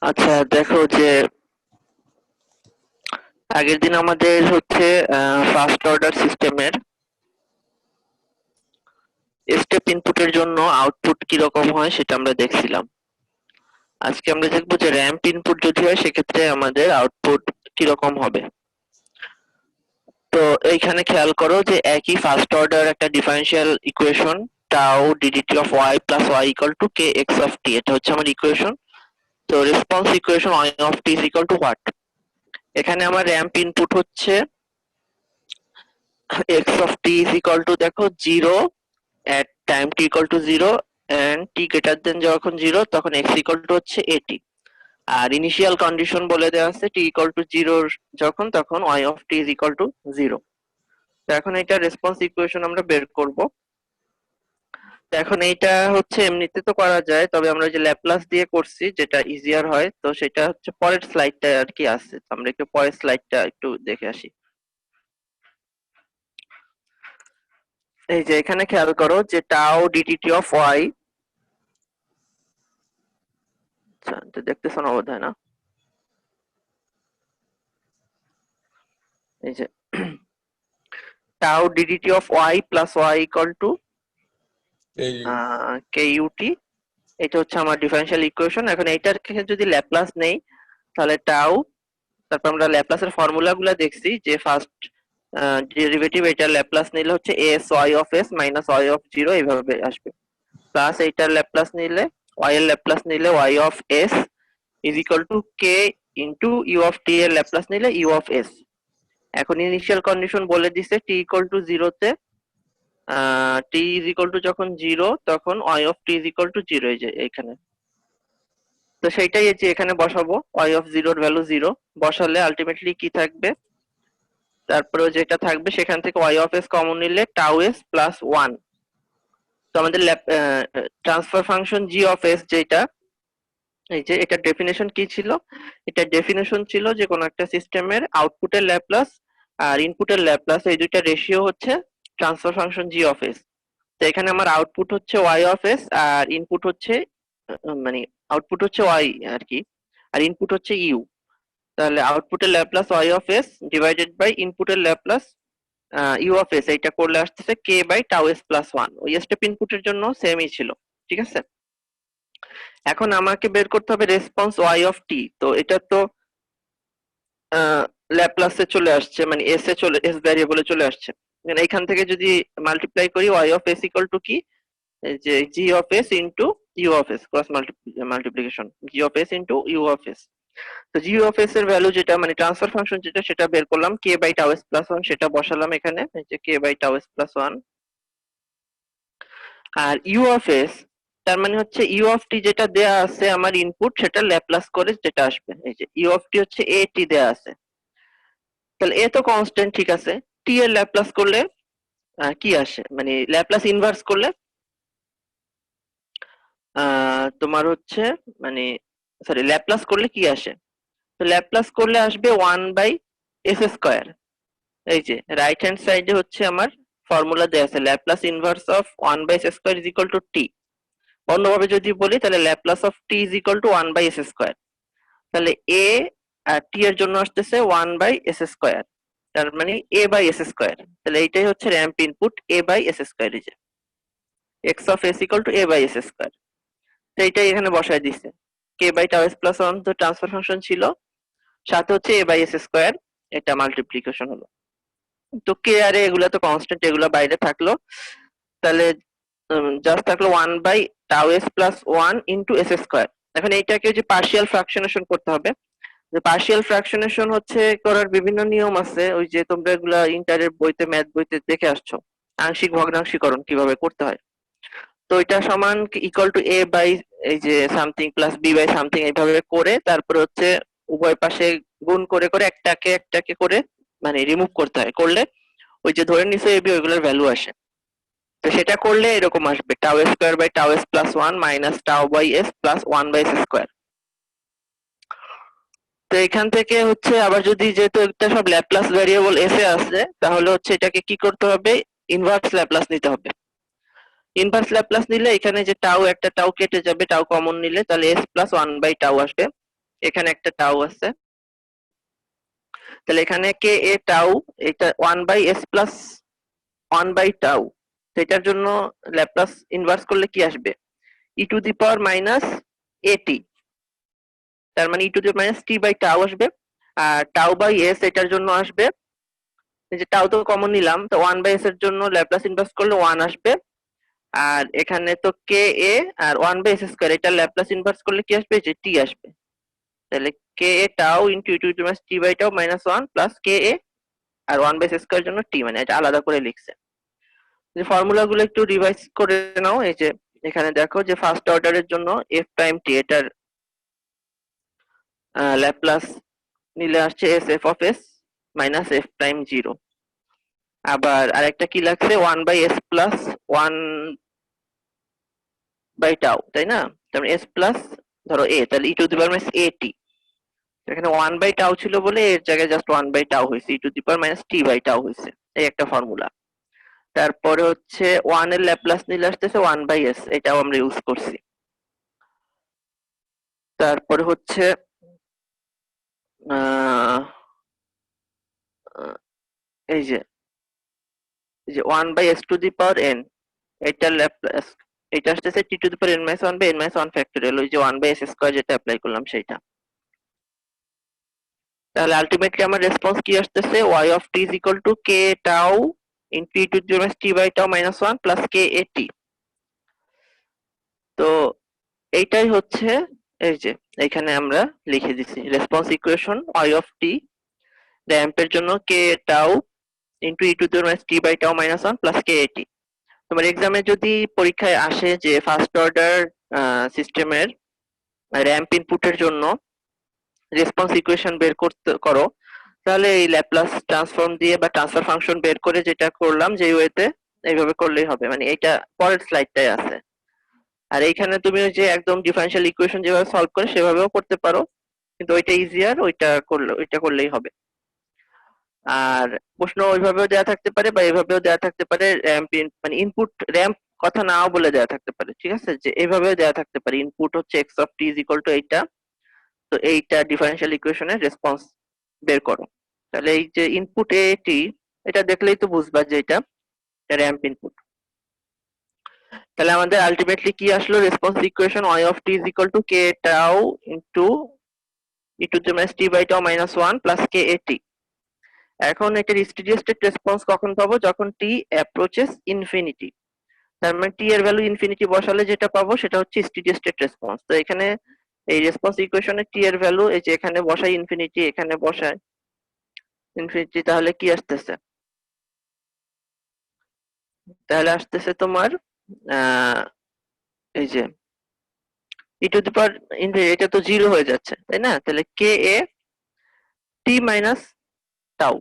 আচ্ছা দেখো যে আগের দিন আমাদের হচ্ছে ফার্স্ট অর্ডার সিস্টেমের স্টেপ ইনপুটের জন্য আউটপুট কিরকম হয় সেটা আমরা দেখছিলাম। আজকে আমরা দেখবো যে র্যাম্প ইনপুট যদি হয় সেক্ষেত্রে আমাদের আউটপুট কিরকম হবে। তো এইখানে খেয়াল করো যে একই ফার্স্ট অর্ডার একটা differential equation tau d dt of Y plus Y equal to k x of t, এটা হচ্ছে আমার ইকুয়েশন। তো response equation y of t is equal to what. এখানে আমার র্যাম্প ইনপুট হচ্ছে x of t is equal to দেখো 0 at time t equal to 0 and t greater than যখন 0 তখন x equal to হচ্ছে at। আর ইনিশিয়াল কন্ডিশন বলে দেওয়া আছে t equal to 0 যখন তখন y of t is equal to 0। তো এখন এটা রেসপন্স ইকুয়েশন আমরা বের করব। তো এখন এইটা হচ্ছে এমনিতে তো করা যায়, তবে আমরা যে ল্যাপ্লাস দিয়ে করছি যেটা ইজিয়ার হয়, তো সেটা হচ্ছে পরের স্লাইডটা আর কি আছে। আমরা একটু পরের স্লাইডটা একটু দেখে আসি। এই যে এখানে খেয়াল করো যে টাও ডিটিটি অফ ওয়াই, আচ্ছা তো দেখতেছ না বোধ হয় না, এই যে tau DDT of Y plus Y equal to K UT, এটা হচ্ছে আমার ডিফারেনশিয়াল ইকুয়েশন। এখন এইটার যদি ল্যাপ্লাস নেই তাহলে টাও, তারপর আমরা ল্যাপ্লাসের ফর্মুলা গুলা দেখছি যে ফার্স্ট ডেরিভেটিভ এটার ল্যাপ্লাস নিলে হচ্ছে S Y of S minus Y of zero এইভাবে আসবে, প্লাস এইটার ল্যাপ্লাস নিলে ওয়াই এর ল্যাপ্লাস নিলে y of s is equal to k into u of t এর ল্যাপ্লাস নিলে ইউ অফ এস। এখন ইনিশিয়াল কন্ডিশন বলে দিছে টি ইকুয়াল টু জিরোতে, টি ইজ ইকুয়াল টু যখন জিরো তখন y of t is equal to zero, এই যে এখানে। তো সেইটাই এই যে এখানে বসাবো, ওয়াই অফ জিরোর ভ্যালু জিরো বসালে আলটিমেটলি কি থাকবে, তারপরে যেটা থাকবে সেখান থেকে ওয়াই অফ এস কমন নিলে টাউ এস প্লাস ওয়ান। তো আমাদের transfer function G of S যেটা, এই যে এটা ডেফিনেশন কি ছিল, এটা ডেফিনেশন ছিল যে কোন একটা সিস্টেমের আউটপুটের ল্যাপ্লাস আর ইনপুটের ল্যাপ্লাস এই দুইটা রেশিও হচ্ছে transfer function G of S. তো এখানে আমার আউটপুট হচ্ছে ওয়াই অফ এস আর ইনপুট হচ্ছে মানে আউটপুট হচ্ছে ওয়াই আর কি, আর ইনপুট হচ্ছে ইউ। তাহলে আউটপুটের Laplace y of s divided by ইনপুটের ল্যাপ্লাস ইউ অফ এস, এইটা করলে আসতেছে k by tau S plus one. ওই স্টেপ ইনপুটের জন্য সেমই ছিল, ঠিক আছে। এখন আমাকে বের করতে হবে রেসপন্স ওয়াই অফ টি। তো এটা তো ল্যাপ্লাসে চলে আসছে, মানে এস এ চলে, এস ভ্যারিয়েবলে চলে আসছে। এখান থেকে যদি মাল্টিপ্লাই করি y of s equal to কি, যে g of s into u of s, cross multiplication g of s into u of S. তো জি অফ এস এর ভ্যালু যেটা মানে ট্রান্সফার ফাংশন যেটা, সেটা বের করলাম k by tau S plus one, সেটা বসালাম এখানে, যে k by tau S plus one. আর ইউ অফ এস তার মানে হচ্ছে ইউ অফ টি যেটা দেয়া আছে আমার ইনপুট, সেটা ল্যাপ্লাস করে যেটা আসবে, এই যে ইউ অফ টি হচ্ছে এ টি দেয়া আছে। তাহলে এ তো কনস্ট্যান্ট, ঠিক আছে। টি এর ল্যাপ্লাস করলে কি আসে, মানে ল্যাপ্লাস ইনভার্স করলে তোমার হচ্ছে মানে সরি ল্যাপ্লাস করলে কি আসে, তো ল্যাপ্লাস করলে আসবে ওয়ান বাই এস স্কোয়ার। এই যে রাইট হ্যান্ড সাইডে হচ্ছে আমার ফর্মুলা দেওয়া আছে Laplace inverse of one by S square is equal to t. অন্যভাবে যদি বলি তাহলে Laplace of t is equal to one by S square. তাহলে এ আর টি এর জন্য আসতেছে ওয়ান বাই এস স্কোয়ার, তার মানে এ বাই এস স্কোয়ার। তাহলে এইটাই হচ্ছে ramp input a by S square, এই যে x of s equal to a by S square. তো এইটাই এখানে বসায় দিছে, k by tau S plus one তো ট্রান্সফার ফাংশন ছিল, সাথে হচ্ছে এ বাই এস স্কোয়ার, এটা মাল্টিপ্লিকেশন হলো। তো কে আর এগুলা তো কনস্ট্যান্ট, এগুলা বাইরে থাকলো। তাহলে জাস্ট থাকলো one by tau S plus one into S square. এখন এইটাকে যে পার্শিয়াল ফ্র্যাকশনেশন করতে হবে, যে পার্শিয়াল ফ্র্যাকশনেশন হচ্ছে করার বিভিন্ন নিয়ম আছে, ওই যে তোমরা এগুলা ইন্টারের বইতে ম্যাথ বইতে দেখে আসছো, আংশিক ভগ্নাংশীকরণ কিভাবে করতে হয়। তো এটা সমান ইকুয়াল টু এ বাই এই যে something plus B by something এইভাবে করে, তারপর হচ্ছে উভয় পাশে গুণ করে করে একটাকে একটাকে করে মানে রিমুভ করতে হয়, করলে ওই যে ধরে নিছো এবি ওইগুলোর ভ্যালু আসে। তো সেটা করলে এরকম আসবে tau square by tau S plus one minus tau by S plus one by S square. তো এখান থেকে হচ্ছে আবার যদি যেহেতু একটা সব ল্যাপ্লাস ভ্যারিয়েবল এসে আসছে, তাহলে হচ্ছে এটাকে কি করতে হবে, ইনভার্স ল্যাপ্লাস নিতে হবে। ইনভার্স ল্যাপ্লাস নিলে এখানে যে টাউ, একটা টাউ কেটে যাবে, টাউ কমন নিলে তাহলে s প্লাস 1/টাউ আসবে। এখানে একটা টাউ আছে, তাহলে এখানে কে এ টাউ, এটা 1/s প্লাস 1/টাউ। এটার জন্য ল্যাপ্লাস ইনভার্স করলে কি আসবে? ই টু দি পাওয়ার মাইনাস এটি, তার মানে ই টু দি মাইনাস t/টাউ আসবে। আর টাউ বাই এস এটার জন্য আসবে, এই যে টাউ তো কমন নিলাম, তো 1/s এর জন্য ল্যাপ্লাস ইনভার্স করলে 1 আসবে। আর এখানে তো কে এ আর 1/s² এটা ল্যাপ্লাস ইনভার্স করলে কি আসবে? যে টি আসবে। তাহলে k a tau into e to the minus t/টাউ মাইনাস 1 প্লাস কে এ আর 1/s² এর জন্য টি, মানে এটা আলাদা করে লিখছে। যে ফর্মুলাগুলো একটু রিভাইজ করে নাও। এই যে এখানে দেখো যে ফার্স্ট অর্ডারের জন্য এফ প্রাইম টি, এটার ল্যাপ্লাস নিলে আসছে S F of S minus F prime 0। আবার আরেকটা কি লাগছে? 1/s প্লাস 1/টাউ, তাই না? তারপরে এস প্লাস ধরো এ, তাহলে e to the power minus এ টি। এখানে 1/টাউ ছিল বলে এর জায়গায় জাস্ট 1/টাউ হয়েছে, ই টু দি পাওয়ার মাইনাস t/টাউ হয়েছে। এই একটা ফর্মুলা। তারপরে হচ্ছে 1 এর ল্যাপ্লাস নিলে আসতেছে 1/s, এটাও আমরা ইউজ করছি। তারপরে হচ্ছে আহ, আহ, এই যে 1/s to the power n, এটার ল্যাপ্লাস এটা আসতেছে t to the power n minus 1 by n minus 1 factorial, ওই যে 1/s² যেটা অ্যাপ্লাই করলাম সেটা। তাহলে আলটিমেটলি আমার রেসপন্স কি আসতেছে? y of t is equal to k tau into e to the minus t/টাউ minus 1 plus k a t। তো এইটাই হচ্ছে, এই যে এখানে আমরা লিখে দিছি response equation y of t র্যাম্পের জন্য k tau into e to the minus t/টাউ minus 1 plus k a t। তোমার এক্সামে যদি পরীক্ষায় আসে যে ফার্স্ট অর্ডার সিস্টেমের র্যাম্প ইনপুটের জন্য রেসপন্স ইকুয়েশন বের করতে করো, তাহলে এই ল্যাপ্লাস ট্রান্সফর্ম দিয়ে বা ট্রান্সফার ফাংশন বের করে যেটা করলাম যে ওয়েতে, এইভাবে করলেই হবে। মানে এটা পরের স্লাইডটাই আছে। আর এইখানে তুমি ওই যে একদম ডিফারেনশিয়াল ইকুয়েশন যেভাবে সলভ করে সেভাবেও করতে পারো, কিন্তু ওইটা ইজিয়ার, ওইটা করলেই হবে। আর প্রশ্ন ওইভাবেও দেওয়া থাকতে পারে বা এভাবেও দেওয়া থাকতে পারে, র্যাম্প মানে ইনপুট র্যাম্প কথা নাও বলে দেওয়া থাকতে পারে, ঠিক আছে? যে এইভাবেও দেওয়া থাকতে পারে, ইনপুট হচ্ছে x of t is equal two এইটা, তো এইটা ডিফারেনশিয়াল ইকুয়েশনের রেসপন্স বের করো। তাহলে এই যে ইনপুট এ টি, এটা দেখলেই তো বুঝবা যে এটা র্যাম্প ইনপুট। তাহলে আমাদের আলটিমেটলি কি আসলো? Response equation y of t is equal to k tau into e to the minus t/টাউ minus 1 plus k a t। এখন এটার স্টেডি স্টেট রেসপন্স কখন পাবো? যখন t অ্যাপ্রোচেস ইনফিনিটি। তার মানে t এর ভ্যালু ইনফিনিটি বসালে যেটা পাবো সেটা হচ্ছে স্টেডি স্টেট রেসপন্স। তো এখানে এই রেসপন্স ইকুয়েশনে t এর ভ্যালু এই যে এখানে বসাই ইনফিনিটি, এখানে বসাই ইনফিনিটি, তাহলে কি আসতেছে? তাহলে আসতেছে তোমার এই যে ই টু দি পাওয়ার ইনফিনিটি, এটা তো 0 হয়ে যাচ্ছে, তাই না? তাহলে কে এ টি মাইনাস টাউ,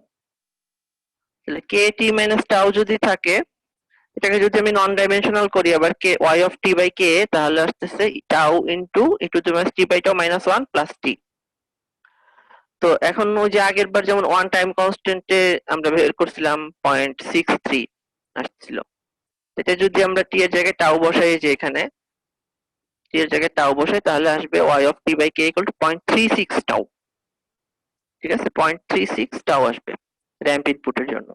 তাহলে কে টি মাইনাস টাউ যদি থাকে, এটাকে যদি আমি নন ডাইমেনশনাল করি আবার k y of T by k, তাহলে আসতেছে tau into e to the minus t/টাউ মাইনাস 1 প্লাস টি। তো এখন ওই যে আগের বার যেমন ওয়ান টাইম কনস্ট্যান্টে আমরা বের করছিলাম 0.63 আসছিল, এটা যদি আমরা টি এর জায়গায় টাউ বসাই, যে এখানে টি এর জায়গায় টাউ বসাই, তাহলে আসবে y of T by K equal to 0.36 tau. ঠিক আছে, 0.36 টাউ আসবে র্যাম্প ইনপুটের জন্য।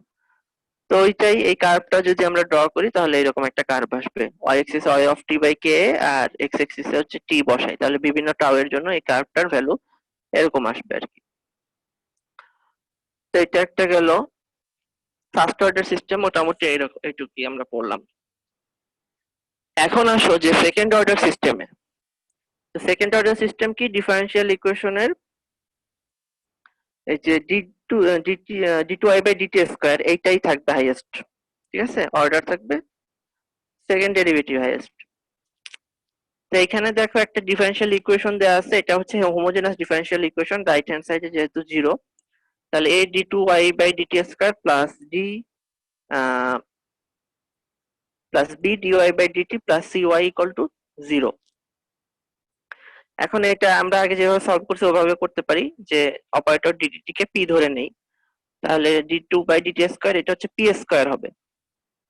তো ওইটাই, এই কার্ভটা যদি আমরা ড্র করি তাহলে এরকম একটা কার্ভ আসবে, y axis y of T by K আর x এক্সিসে হচ্ছে t বসাই, তাহলে বিভিন্ন টাউ এর জন্য এই কার্ভটার ভ্যালু এরকম আসবে আর কি। তো এটা একটা গেল ফার্স্ট অর্ডার সিস্টেম, মোটামুটি এইরকম, এইটুকুই আমরা পড়লাম। এখন আসো যে সেকেন্ড অর্ডার সিস্টেমে। সেকেন্ড অর্ডার সিস্টেম কি? ডিফারেনশিয়াল ইকুয়েশনের এই যে d2i/dt² এইটাই থাকবে হাইয়েস্ট, ঠিক আছে? অর্ডার থাকবে সেকেন্ড ডেরিভেটিভ হাইয়েস্ট। তো এখানে দেখো একটা ডিফারেনশিয়াল ইকুয়েশন দেওয়া আছে, এটা হচ্ছে homogeneous differential equation, right hand সাইডে যেহেতু 0, তাহলে a d2y/dt² plus d plus b dy/dt plus cy equal to 0। এখন এটা আমরা আগে যেভাবে সলভ করছি ওভাবে করতে পারি, যে অপারেটর dt কে p ধরে নেই, তাহলে d2/dt² এটা হচ্ছে p² হবে।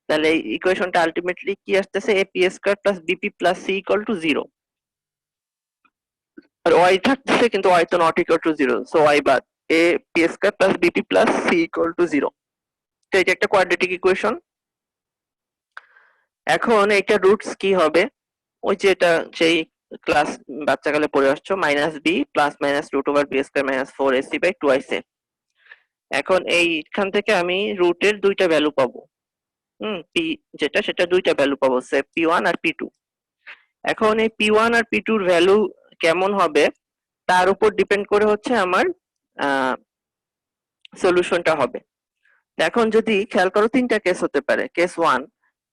তাহলে এই ইকুয়েশনটা আলটিমেটলি কি আসতেছে, a p square plus bp plus c equal to 0, আর y থাকতেছে কিন্তু y তো not equal to 0, so y বাদ, a p square plus bp plus c equal to 0। তো এটা একটা কোয়াড্রেটিক ইকুয়েশন। এখন এটা রুটস কি হবে, ওই যে এটা সেই ক্লাস বাচ্চাকালে পড়ে আসছো, minus B plus minus root over B square minus 4ac by 2ac। এখন এইখান থেকে আমি রুটের দুইটা ভ্যালু পাবো, পি যেটা সেটা দুইটা ভ্যালু পাবো, সে p1 আর p2। এখন এই p1 আর p2 এর ভ্যালু কেমন হবে তার উপর ডিপেন্ড করে হচ্ছে আমার সলিউশনটা হবে। এখন যদি খেয়াল করো তিনটা কেস হতে পারে। Case 1,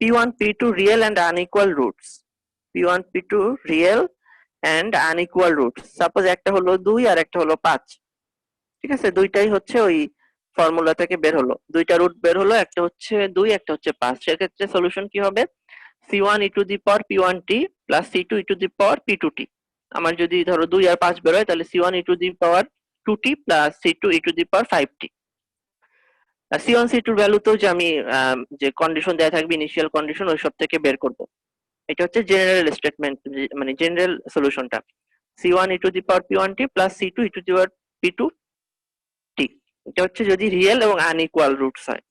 p1 p2 real and unequal roots, p1 p2 real and unequal roots. Suppose একটা হলো 2 আর একটা হলো 5, ঠিক আছে, দুইটাই হচ্ছে ওই ফর্মুলা থেকে বের হলো, দুইটা রুট বের হলো, একটা হচ্ছে 2 একটা হচ্ছে 5। সেক্ষেত্রে সলিউশন কি হবে, c1 e to the power p1t plus c2 e to the power p2t। আমার যদি ধরো 2 আর 5 বের হয় তাহলে c1 e to the power 2t প্লাস c2 e to the power 5t। আর c1 c2 এর ভ্যালু তো যে আমি যে কন্ডিশন দেয়া থাকবে ইনিশিয়াল কন্ডিশন ওই সব থেকে বের করব। এটা হচ্ছে জেনারেল স্টেটমেন্ট, মানে জেনারেল সলিউশনটা, c1 e to the power p1t plus c2 e to the power p2t। এটা হচ্ছে যদি রিয়েল এবং আনইকুয়াল রুটস হয়।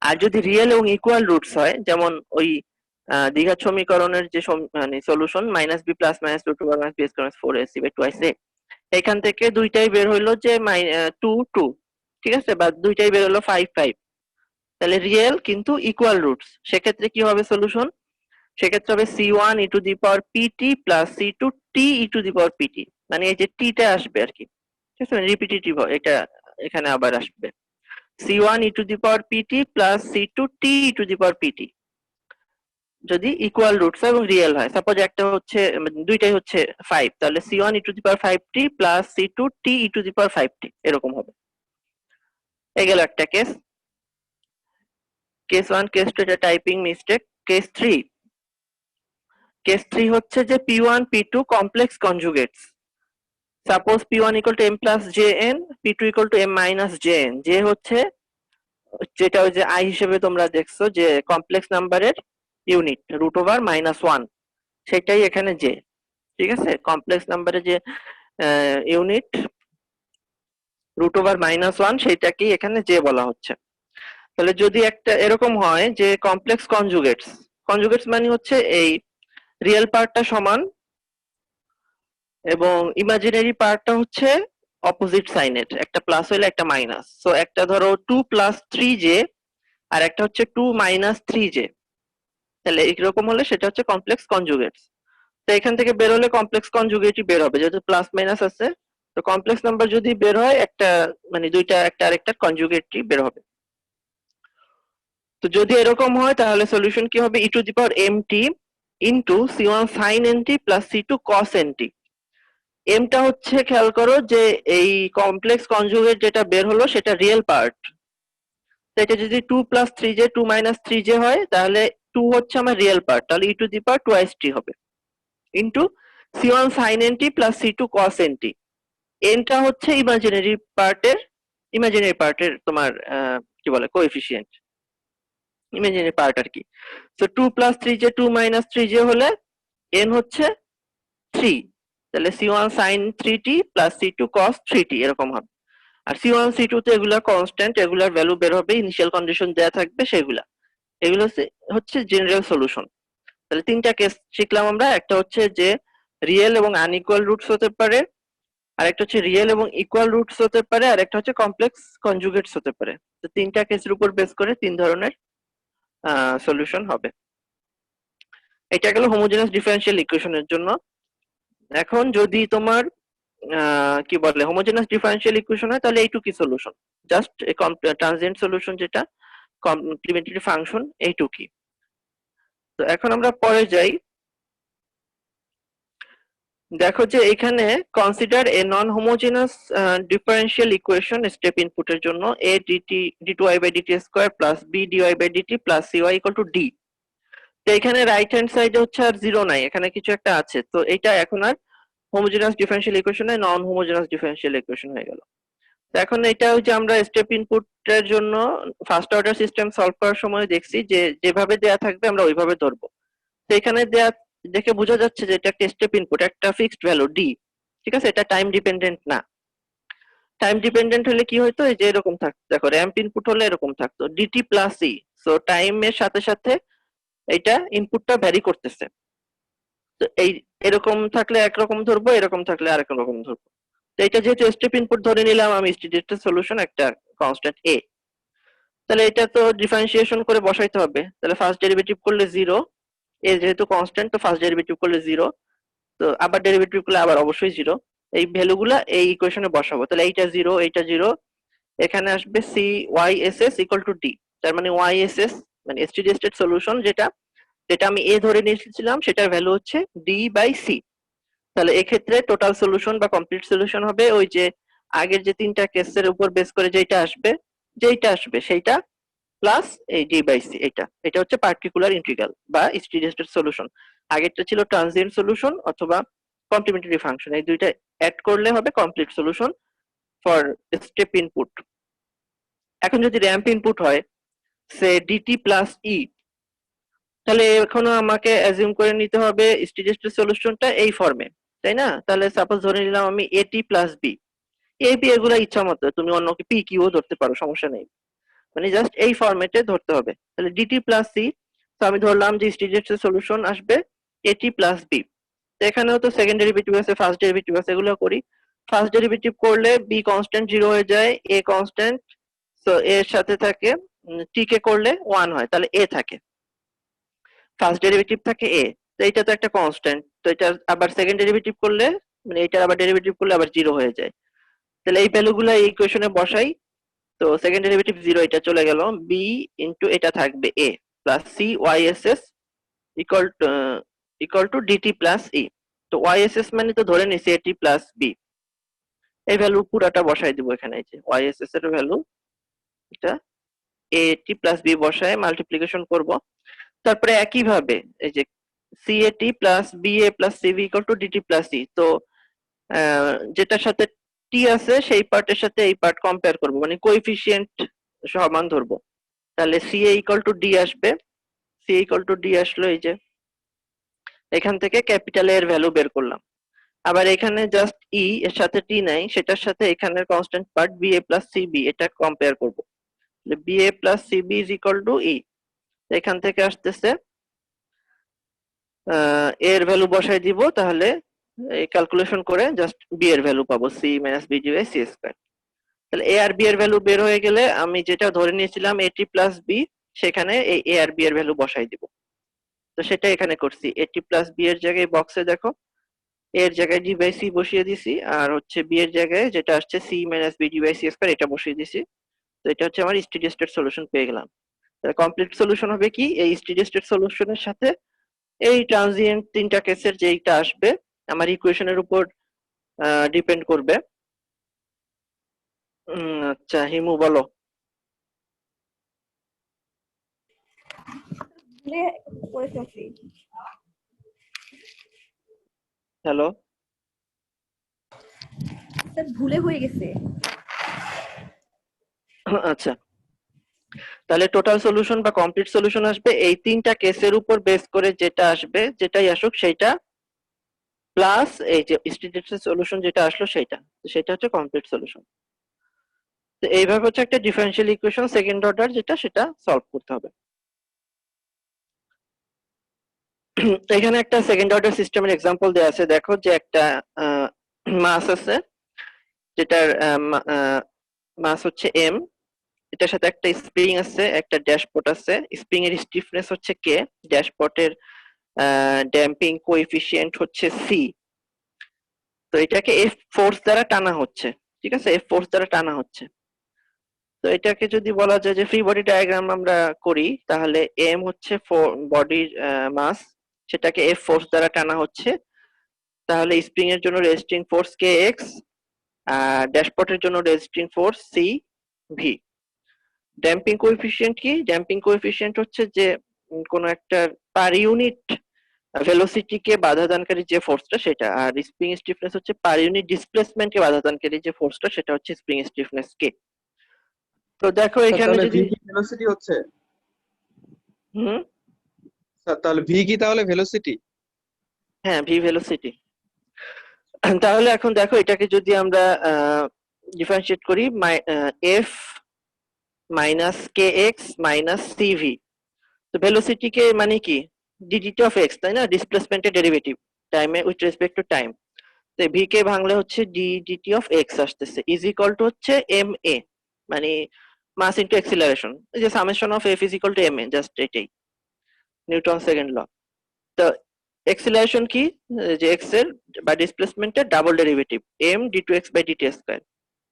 আর যদি রিয়েল এবং ইকুয়াল রুটস হয়, যেমন ওই দ্বিঘাত সমীকরণের যে মানে solution minus B plus minus root over minus B square 4ac by 2ac, এখান থেকে দুইটাই বের হইলো যে 2 2, ঠিক আছে, বা দুইটাই বের হলো 5 5, তাহলে রিয়েল কিন্তু ইকুয়াল রুটস। সেক্ষেত্রে কি হবে সলিউশন, সেক্ষেত্রে হবে c1 e to the power pt plus c2 t e to the power pt, মানে এই যে t টা আসবে আর কি, ঠিক আছে, রিপিটিটিভ এটা এখানে আবার আসবে, c1 e to the power pt plus c2 t e to the power pt যদি ইকুয়াল রুটস হয় এবং রিয়েল হয়। সাপোজ একটা হচ্ছে দুইটাই হচ্ছে 5, তাহলে c1 e to the power 5t plus c2 t e to the power 5t এরকম হবে। এই গেল একটা কেস। কেস 1, কেস 2 এটা টাইপিং মিস্টেক। কেস 3 হচ্ছে যে p1 p2 complex conjugates. Suppose p1 equal to m plus jn, p2 equal to m minus jn। যে হচ্ছে যেটা ওই যে i হিসেবে তোমরা দেখছো যে কমপ্লেক্স নাম্বারের ইউনিট রুট ওভার -1, সেটাই এখানে j, ঠিক আছে, কমপ্লেক্স নাম্বারের যে ইউনিট রুট ওভার -1 সেটাকেই এখানে j বলা হচ্ছে। তাহলে যদি একটা এরকম হয় যে কমপ্লেক্স কনজুগেটস, কনজুগেটস মানে হচ্ছে এই রিয়েল পার্টটা সমান এবং ইমাজিনারি পার্টটা হচ্ছে অপোজিট সাইনের, একটা প্লাস হইলে একটা মাইনাস। সো একটা ধরো 2 প্লাস 3j আর একটা হচ্ছে 2 মাইনাস 3j, তাহলে এরকম হলে সেটা হচ্ছে কমপ্লেক্স কনজুগেটস। তো এখান থেকে বের হলে কমপ্লেক্স কনজুগেটই বের হবে, যেহেতু প্লাস মাইনাস আছে। তো কমপ্লেক্স নাম্বার যদি বের হয় একটা মানে দুইটা একটা আরেকটা কনজুগেটই বের হবে। তো যদি এরকম হয় তাহলে সলিউশন কি হবে, e to the power mt into c1 sin nt plus c2 cos nt। এমটা হচ্ছে খেয়াল করো যে এই কমপ্লেক্স কনজুগেট যেটা বের হলো সেটা রিয়েল পার্ট, এটা যদি 2 প্লাস 3j 2 মাইনাস 3j হয় তাহলে 2 হচ্ছে আমার রিয়েল পার্ট, তাহলে e to the power 2st হবে into c1 sin nt plus c2 cos nt। nটা হচ্ছে ইমাজিনারি পার্টের তোমার কি বলে কোএফিসিয়েন্ট, ইমাজিনারি পার্ট আর কি। তো 2 প্লাস 3j 2 মাইনাস 3j হলে n হচ্ছে 3, তাহলে c1 sin 3t plus c2 cos 3t এরকম হবে। আর c1 c2 তে এগুলা কনস্ট্যান্ট, এগুলার ভ্যালু বের হবে, ইনিশিয়াল কন্ডিশন দেয়া থাকবে সেগুলা। এগুলো হচ্ছে জেনারেল সলিউশন। তাহলে তিনটা কেস শিখলাম আমরা, একটা হচ্ছে যে রিয়েল এবং আনইকুয়াল রুটস হতে পারে, আর একটা হচ্ছে রিয়েল এবং ইকুয়াল রুটস হতে পারে, আর একটা হচ্ছে কমপ্লেক্স কনজুগেটস হতে পারে। তো তিনটা কেসের উপর বেস করে তিন ধরনের সলিউশন হবে। এটা গেল হোমোজেনাস ডিফারেনশিয়াল ইকুয়েশনের জন্য। এখন যদি তোমার কি বলে হোমোজেনাস ডিফারেনশিয়াল ইকুয়েশন হয় তাহলে এইটুকুই সলিউশন, জাস্ট ট্রানজিয়েন্ট সলিউশন যেটা কমপ্লিমেন্টারি ফাংশন এইটুকুই। তো এখন আমরা পরে যাই, দেখো যে এখানে consider a non homogeneous differential equation step ইনপুটের জন্য a d2y by dt square plus b dy by dt plus cy equal to d। তো এখানে রাইট হ্যান্ড সাইডে হচ্ছে আর জিরো নাই, এখানে কিছু একটা আছে, তো এটা এখন আর হোমোজেনাস ডিফারেনশিয়াল ইকুয়েশন নয়, নন হোমোজেনাস ডিফারেনশিয়াল ইকুয়েশন হয়ে গেল। এখন এটা ওই যে আমরা স্টেপ ইনপুটের জন্য ফার্স্ট অর্ডার সিস্টেম সলভ করার সময় দেখছি যে যেভাবে দেয়া থাকবে আমরা ওইভাবে ধরবো। তো এখানে দেয়া দেখে বোঝা যাচ্ছে যে এটা একটা স্টেপ ইনপুট, একটা ফিক্সড ভ্যালু ডি, ঠিক আছে, এটা টাইম ডিপেন্ডেন্ট না। টাইম ডিপেন্ডেন্ট হলে কি হইতো, এই যে এরকম থাকতো, দেখো র্যাম্প ইনপুট হলে এরকম থাকতো ডিটি প্লাস ই। সো টাইমের সাথে সাথে এইটা ইনপুটটা ভ্যারি করতেছে। তো এই এরকম থাকলে একরকম ধরবো, এরকম থাকলে আরেক রকম ধরবো। তো এটা যেহেতু স্টেপ ইনপুট ধরে নিলাম আমি, স্টেটের সলিউশন একটা কনস্ট্যান্ট এ, তাহলে এটা তো ডিফারেন্সিয়েশন করে বসাইতে হবে। তাহলে ফার্স্ট ডেরিভেটিভ করলে জিরো, এ যেহেতু কনস্ট্যান্ট তো ফার্স্ট ডেরিভেটিভ করলে জিরো, তো আবার ডেরিভেটিভ করলে আবার অবশ্যই জিরো। এই ভ্যালুগুলা এই ইকুয়েশনে বসাবো। তাহলে এইটা জিরো, এইটা জিরো, এখানে আসবে C Y S S equal to D. তার মানে ওয়াই এস এস মানে স্টেডি স্টেট সলিউশন যেটা যেটা আমি এ ধরে নিয়েছিলাম সেটার ভ্যালু হচ্ছে ডি বাই সি। তাহলে এক্ষেত্রে টোটাল সলিউশন বা কমপ্লিট সলিউশন হবে ওই যে আগের যে তিনটা কেসের উপর বেস করে যেইটা আসবে সেইটা প্লাস এই ডি বাই সি। এটা হচ্ছে পার্টিকুলার ইন্টিগ্রাল বা স্টেডি স্টেট সলিউশন। আগেরটা ছিল ট্রানজিয়েন্ট সলিউশন অথবা কমপ্লিমেন্টারি ফাংশন, এই দুইটা অ্যাড করলে হবে complete solution for step input. এখন যদি র্যাম্প ইনপুট হয় সে ডিটি প্লাস ই, তাহলে এখনো আমাকে অ্যাজিউম করে নিতে হবে স্টেডি স্টেট সলিউশনটা এই ফর্মে, তাই না? তাহলে সাপোজ ধরে নিলাম আমি এটি প্লাস বি, এ বি এগুলা ইচ্ছা মতো, তুমি অন্য পি কিউ ধরতে পারো, সমস্যা নেই, মানে জাস্ট এই ফরম্যাটে ধরতে হবে। তাহলে ডিটি প্লাস সি, তো আমি ধরলাম যে স্টেডি স্টেট সলিউশন আসবে এটি প্লাস বি। তো এখানেও তো সেকেন্ড ডেরিভেটিভ আছে, ফার্স্ট ডেরিভেটিভ আছে, এগুলো করি। ফার্স্ট ডেরিভেটিভ করলে বি কনস্ট্যান্ট জিরো হয়ে যায়, এ কনস্ট্যান্ট, তো এর সাথে থাকে টি কে করলে ওয়ান হয়, তাহলে এ থাকে, ফার্স্ট ডেরিভেটিভ থাকে এ। তো এটা তো একটা কনস্ট্যান্ট, তো এটা আবার সেকেন্ড ডেরিভেটিভ করলে মানে এটার আবার ডেরিভেটিভ করলে আবার জিরো হয়ে যায়। তাহলে এই ভ্যালুগুলো এই ইকুয়েশনে বসাই। তো সেকেন্ড ডেরিভেটিভ জিরো, এটা চলে গেল, বি ইন্টু এটা থাকবে a plus c Y S S equal equal to dt plus e. তো ওয়াই এস এস মানে তো ধরে নিছি এটি প্লাস বি, এই ভ্যালু পুরাটা বসাই দিব এখানে। এই যে ওয়াই এস এস এর ভ্যালু এটা এটি প্লাস বি বসায় মাল্টিপ্লিকেশন করব। তারপরে একই ভাবে এই যে c a t plus b a plus c b equal to dt plus e. তো যেটার সাথে টি আছে সেই পার্টের সাথে এই পার্ট কম্পেয়ার করব, মানে কোএফিসিয়েন্ট সমান ধরবো। তাহলে C A equal to D আসবে, সি ইকুয়াল টু ডি আসলো, এই যে এখান থেকে ক্যাপিটাল এর ভ্যালু বের করলাম। আবার এখানে জাস্ট ই এর সাথে টি নাই, সেটার সাথে এখানের constant part b a plus c b এটা কম্পেয়ার করব। B a plus c b is equal to e, এখান থেকে আসতেছে এর ভ্যালু বসাই দিব। তাহলে এই ক্যালকুলেশন করে জাস্ট বি এর ভ্যালু পাবো, C minus B by C square. তাহলে এ আর বি এর ভ্যালু বের হয়ে গেলে আমি যেটা ধরে নিয়েছিলাম এটি প্লাস বি, সেখানে এই এ আর বি এর ভ্যালু বসাই দিব। তো সেটা এখানে করছি, এটি প্লাস বি এর জায়গায় বক্সে দেখো এর জায়গায় ডি বাই সি বসিয়ে দিছি, আর হচ্ছে বি এর জায়গায় যেটা আসছে C minus B D by C square এটা বসিয়ে দিছি। তো এটা হচ্ছে আমার স্টেডি স্টেট সলিউশন পেয়ে গেলাম। তাহলে কমপ্লিট সলিউশন হবে কি, এই স্টেডি স্টেট সলিউশনের সাথে এই ট্রানজিয়েন্ট তিনটা কেসের যেইটা আসবে আমার ইকুয়েশনের উপর ডিপেন্ড করবে। আচ্ছা হিমু বলো। হ্যালো। ভুলে হয়ে গেছে। আচ্ছা, তাহলে টোটাল সলিউশন বা কমপ্লিট সলিউশন আসবে এই তিনটা কেসের উপর বেস করে, যেটা আসবে যেটাই আসুক সেইটা প্লাস এই যে স্টেডি সলিউশন যেটা আসলো সেইটা, সেটা হচ্ছে কমপ্লিট সলিউশন। তো এইভাবে হচ্ছে একটা ডিফারেনশিয়াল ইকুয়েশন সেকেন্ড অর্ডার যেটা সেটা সলভ করতে হবে। এখানে একটা সেকেন্ড অর্ডার সিস্টেমের এক্সাম্পল দেওয়া আছে, দেখো যে একটা মাস আছে যেটার মাস হচ্ছে এম, এটার সাথে একটা স্প্রিং আছে, একটা ড্যাশপট আছে, স্প্রিং এর স্টিফনেস হচ্ছে কে, ড্যাশপটের ড্যাম্পিং কোএফিসিয়েন্ট হচ্ছে সি। তো এটাকে এফ ফোর্স দ্বারা টানা হচ্ছে, ঠিক আছে, এফ ফোর্স দ্বারা টানা হচ্ছে। তো এটাকে যদি বলা যায় যে ফ্রি বডি ডায়াগ্রাম আমরা করি, তাহলে এম হচ্ছে বডির মাস, সেটাকে এফ ফোর্স দ্বারা টানা হচ্ছে। তাহলে স্প্রিং এর জন্য রেজিস্টিং ফোর্স কে এক্স, আর ড্যাশপটের জন্য resisting force C V. Damping coefficient কি, ড্যাম্পিং কোএফিসিয়েন্ট হচ্ছে যে কোনো একটা পার ইউনিট ভেলোসিটি কে বাধা দানকারী যে ফোর্সটা সেটা, আর স্প্রিং স্টিফনেস হচ্ছে পার ইউনিট ডিসপ্লেসমেন্ট কে বাধা দানকারী যে ফোর্সটা সেটা হচ্ছে স্প্রিং স্টিফনেস কে। তো দেখো স্যার এখানে তাহলে ভি যদি কি ভেলোসিটি হচ্ছে? হুম, স্যার তাহলে ভি কি তাহলে ভেলোসিটি? হ্যাঁ ভি ভেলোসিটি। তাহলে এখন দেখো এটাকে যদি আমরা ডিফারেন্সিয়েট করি, F minus K X minus CV. তো ভেলোসিটি কে মানে কি ডিডিটি অফ এক্স, তাই না, ডিসপ্লেসমেন্টের ডেরিভেটিভ টাইমে উইথ রেসপেক্ট টু টাইম। তো ভি কে ভাঙলে হচ্ছে ডিডিটি অফ এক্স আসতেছে ইজ ইকুয়াল টু হচ্ছে এম এ, মানে মাস ইনটু অ্যাক্সিলারেশন, এই যে summation of F is equal to M A, just এটাই নিউটন সেকেন্ড ল। তো অ্যাক্সিলারেশন কি, যে এক্স এর বা ডিসপ্লেসমেন্টের double derivative M D two X by DT square.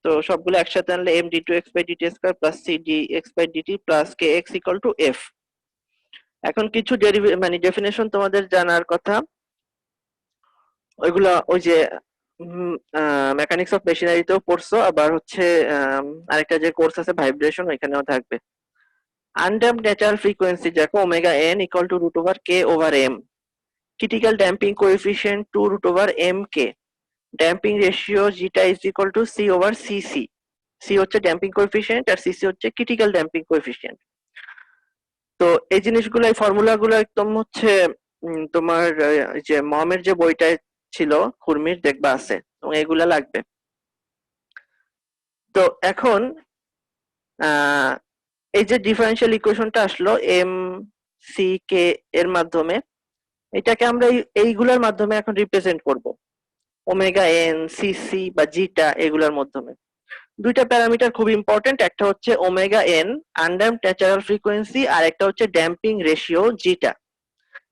তো সবগুলো একসাথে আনলে M D two X by DT square plus C D X by DT plus K X equal to F. এখন কিছু মানে ডেফিনেশন তোমাদের জানার কথা, ওইগুলা ওই যে মেকানিক্স অফ মেশিনারিতেও পড়ছো, আবার হচ্ছে আরেকটা যে কোর্স আছে ভাইব্রেশন, ওইখানেও থাকবে। আনড্যাম্পড ন্যাচারাল ফ্রিকোয়েন্সি দেখো omega n equal to root over k over m, critical damping coefficient two root over m k, damping ratio zeta is equal to c over cc. C হচ্ছে damping coefficient আর cc হচ্ছে critical damping coefficient. তো এই জিনিসগুলো, এই ফর্মুলাগুলো একদম হচ্ছে তোমার যে মমের যে বইটায় ছিল কুর্মির দেখবা আছে, এবং এগুলা লাগবে। তো এখন এই যে ডিফারেন্সিয়াল ইকুয়েশনটা আসলো এম সি কে এর মাধ্যমে, এটাকে আমরা এইগুলোর মাধ্যমে এখন রিপ্রেজেন্ট করব, ওমেগা এন সিসি বা জিটা এগুলোর মাধ্যমে। দুইটা প্যারামিটার খুব ইম্পর্টেন্ট, একটা হচ্ছে omega n undamped natural frequency, আর একটা হচ্ছে ড্যাম্পিং রেশিও জিটা।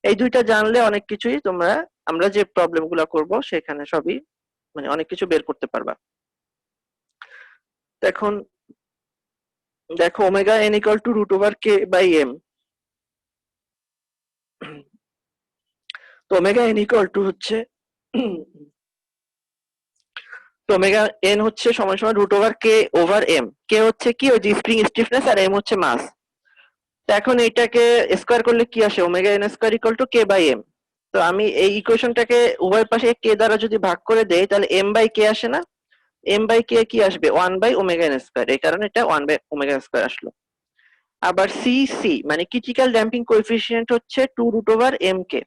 এই দুইটা জানলে অনেক কিছুই তোমরা, আমরা যে প্রবলেম গুলো করবো সেখানে সবই মানে অনেক কিছু বের করতে পারবা। এখন দেখো omega n equal to root over k by M. তো ওমেগা এন ইকুয়াল টু হচ্ছে তো ওমেগা এন হচ্ছে সমান সমান root over k over m. K হচ্ছে কি ওই যে স্প্রিং স্টিফনেস, আর এম হচ্ছে মাস। তো এখন এটাকে স্কোয়ার করলে কি আসে, omega N square equal to K by M. তো আমি এই ইকুয়েশনটাকে উভয় পাশে কে দ্বারা যদি ভাগ করে দেই তাহলে এম বাই কে আসে না, এম বাই কে কি আসবে one by omega N square, এই কারণে এটা ওয়ান বাই ওমেগা স্কোয়ার আসলো। আবার সি সি মানে ক্রিটিক্যাল ড্যাম্পিং কোএফিসিয়েন্ট হচ্ছে two root over m k.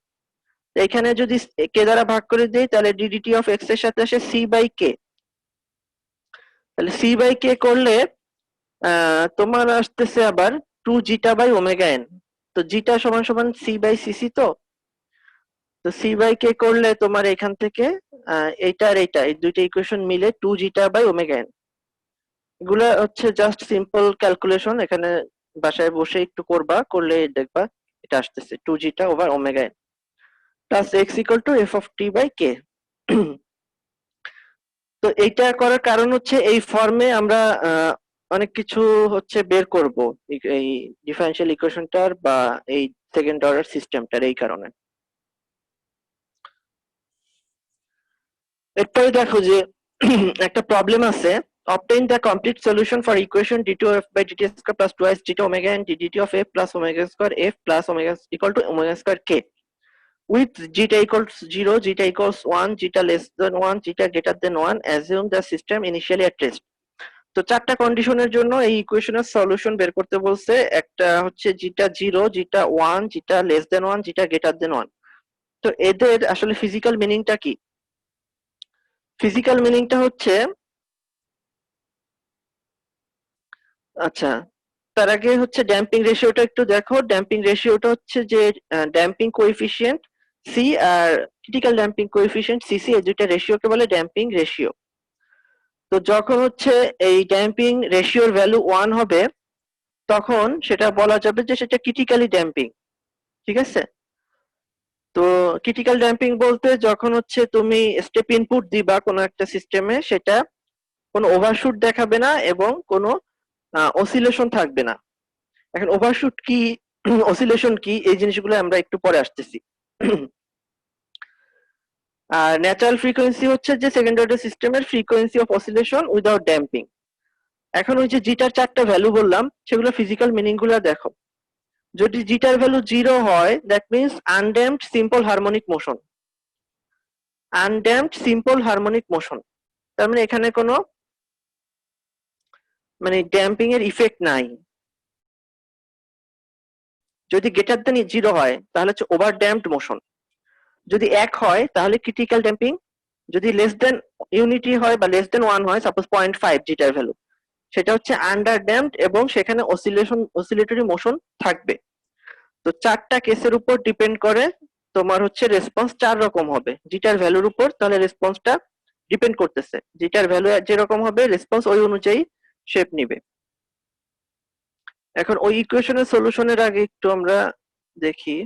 এখানে যদি কে দ্বারা ভাগ করে দেই তাহলে ডিডিটি অফ এক্স এর সাথে আসে সি বাই কে। তাহলে সি বাই কে করলে তোমার আসতেছে আবার two zeta by omega n. তো জিটা সমান সমান সি বাই সিসি। তো তো সি বাই কে করলে তোমার এখান থেকে এইটা আর এইটা, এই দুইটা ইকুয়েশন মিলে two zeta by omega N. এগুলা হচ্ছে জাস্ট সিম্পল ক্যালকুলেশন, এখানে বাসায় বসে একটু করবা, করলে দেখবা এটা আসতেছে two zeta over omega n plus x equal to f of T by k. তো এইটা করার কারণ হচ্ছে এই ফর্মে আমরা অনেক কিছু হচ্ছে বের করব এই ডিফারেনশিয়াল ইকুয়েশনটার বা এই সেকেন্ড অর্ডার সিস্টেমটার, এই কারণে। এরপরে দেখো যে একটা প্রবলেম আছে, obtain the complete solution for equation d2f by dt square plus 2s zeta omega and dt of f plus omega square f plus omega equal to omega square k with zeta equals 0, zeta equals 1, zeta less than 1, zeta greater than 1, assume the system initially at rest. তো চারটা কন্ডিশনের জন্য এই ইকুয়েশনের solution বের করতে বলছে। একটা হচ্ছে জিটা 0, জিটা 1, জিটা লেস দেন 1, জিটা গ্রেটার দেন 1। তো এদের আসলে ফিজিক্যাল মিনিংটা কি? ফিজিক্যাল মিনিংটা হচ্ছে, আচ্ছা তার আগে হচ্ছে ড্যাম্পিং রেশিওটা একটু দেখো। ড্যাম্পিং রেশিওটা হচ্ছে যে ড্যাম্পিং কোএফিসিয়েন্ট সি আর ক্রিটিক্যাল ড্যাম্পিং কোএফিসিয়েন্ট সিসি, এই দুইটা রেশিওকে বলে ড্যাম্পিং রেশিও। তো যখন হচ্ছে এই ড্যাম্পিং রেশিওর ভ্যালু 1 হবে তখন সেটা বলা যাবে যে সেটা ক্রিটিক্যালি ড্যাম্পিং। ঠিক আছে? তো ক্রিটিক্যাল ড্যাম্পিং বলতে যখন হচ্ছে তুমি স্টেপ ইনপুট দিবা কোনো একটা সিস্টেমে, সেটা কোনো ওভারশুট দেখাবে না এবং কোনো অসিলেশন থাকবে না। এখন ওভারশুট কি অসিলেশন কি এই জিনিসগুলো আমরা একটু পরে আসতেছি। আর ন্যাচারাল ফ্রিকোয়েন্সি হচ্ছে যে সেকেন্ড অর্ডার সিস্টেমের frequency of oscillation without damping. এখন ওই যে জিটার চারটা ভ্যালু বললাম সেগুলো ফিজিক্যাল মিনিং গুলো দেখো। যদি জিটার ভ্যালু 0 হয় that means undamped simple harmonic motion. Undamped simple harmonic motion তার মানে এখানে কোনো ড্যাম্পিং এর ইফেক্ট নাই। যদি গ্রেটার দেন 0 হয় তাহলে হচ্ছে ওভার ড্যাম্পড মোশন। যদি 1 হয় তাহলে ক্রিটিক্যাল ড্যাম্পিং। যদি লেস দেন ইউনিটি হয় বা লেস দেন 1 হয়, সাপোজ 0.5 জিটার ভ্যালু, সেটা হচ্ছে আন্ডার ড্যাম্পড এবং সেখানে অসিলেটরি মোশন থাকবে। তো চারটা কেসের উপর ডিপেন্ড করে তোমার হচ্ছে রেসপন্স 4 রকম হবে জিটার ভ্যালুর উপর। তাহলে রেসপন্সটা ডিপেন্ড করতেছে, জিটার ভ্যালু যেরকম হবে রেসপন্স ওই অনুযায়ী শেপ নিবে। এখন ওই ইকুয়েশনের সলিউশনের আগে একটু আমরা দেখি।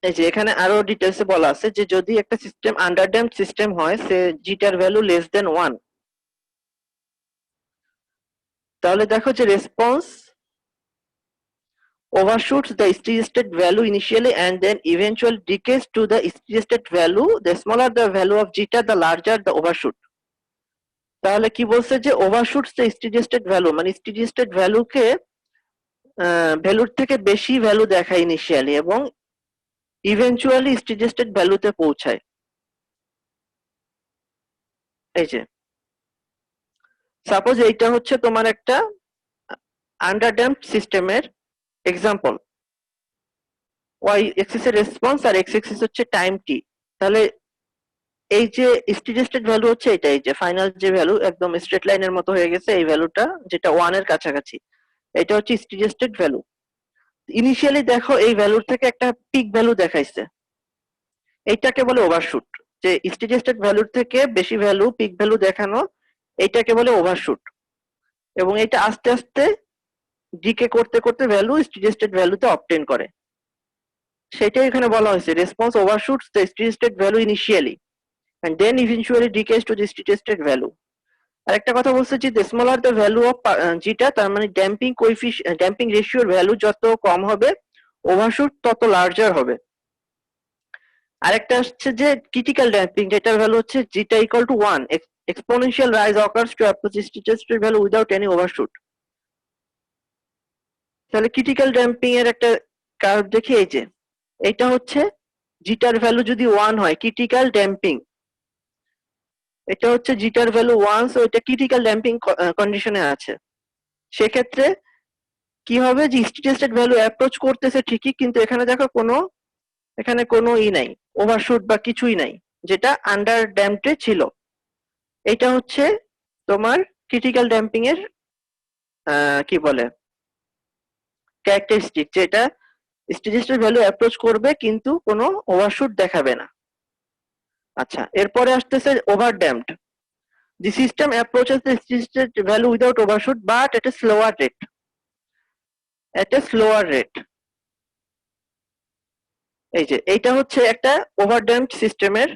এই যে এখানে আরো ডিটেলসে বলা আছে যে যদি একটা সিস্টেম আন্ডারড্যাম্পড সিস্টেম হয়, সে জিটার ভ্যালু লেস দেন 1, তাহলে দেখো যে response overshoots the steady state value initially and then eventually decays to the steady state value. The smaller the value of zeta, the larger the overshoot. তাহলে কি বলছে যে overshoots the steady state value, মানে steady state value কে ভ্যালুর থেকে বেশি value দেখায় initially এবং ইভেন্চুয়ালি স্টেডি স্টেট ভ্যালুতে পৌঁছায়। এই যে সাপোজ এইটা হচ্ছে তোমার একটা আন্ডারড্যাম্পড সিস্টেমের এক্সাম্পল। ওয়াই এক্সিস এর রেসপন্স আর এক্স এক্সিস হচ্ছে টাইম টি। তাহলে এই যে স্টেডি স্টেট ভ্যালু হচ্ছে এটাই, যে ফাইনাল যে ভ্যালু একদম স্ট্রেট লাইনের মতো হয়ে গেছে এই ভ্যালুটা, যেটা 1 এর কাছাকাছি, এটা হচ্ছে স্টেডি স্টেট ভ্যালু। ইনিশিয়ালি দেখো এই ভ্যালুর থেকে একটা পিক ভ্যালু দেখাইছে, এইটাকে বলে ওভারশুট। যে স্টেডি স্টেট ভ্যালুর থেকে বেশি ভ্যালু পিক ভ্যালু দেখানো, এইটাকে বলে ওভারশুট। এবং এটা আস্তে আস্তে ডিকে করতে করতে ভ্যালু স্টেডি স্টেট ভ্যালুতে অবটেন করে। সেটাই এখানে বলা হয়েছে response overshoots the steady state value initially and then eventually decays to the steady state value. আরেকটা কথা বলছে যে the smaller the value of zeta, তার মানে ড্যাম্পিং কোএফিশিয়েন্ট, ড্যাম্পিং রেশিওর ভ্যালু যত কম হবে ওভারশুট তত লার্জার হবে। আরেকটা হচ্ছে যে ক্রিটিক্যাল ড্যাম্পিং, যেটার ভ্যালু হচ্ছে zeta equal to 1, exponential rise occurs to approach steady state value without any overshoot. তাহলে ক্রিটিক্যাল ড্যাম্পিং এর একটা কার্ভ দেখি। এই যে এটা হচ্ছে জিটার ভ্যালু যদি 1 হয় ক্রিটিক্যাল ড্যাম্পিং, এটা হচ্ছে জিটার ভ্যালু 1, সো এটা ক্রিটিক্যাল ড্যাম্পিং কন্ডিশনে আছে। সেক্ষেত্রে কি হবে যে স্টেডি স্টেট ভ্যালু অ্যাপ্রোচ করতেছে ঠিকই, কিন্তু এখানে দেখো এখানে কোনো নাই, ওভারশুট বা কিছুই নাই, যেটা আন্ডার ড্যাম্পডে ছিল। এটা হচ্ছে তোমার ক্রিটিক্যাল ড্যাম্পিং এর কি বলে ক্যারেক্টারিস্টিক, যেটা স্টেডি স্টেট ভ্যালু অ্যাপ্রোচ করবে কিন্তু কোনো ওভারশুট দেখাবে না। আচ্ছা, এরপরে আসতেছে over damped. The system approaches the steady state value without overshoot but at a slower rate. At a slower rate. এই যে এইটা হচ্ছে একটা ওভারড্যাম্পড সিস্টেমের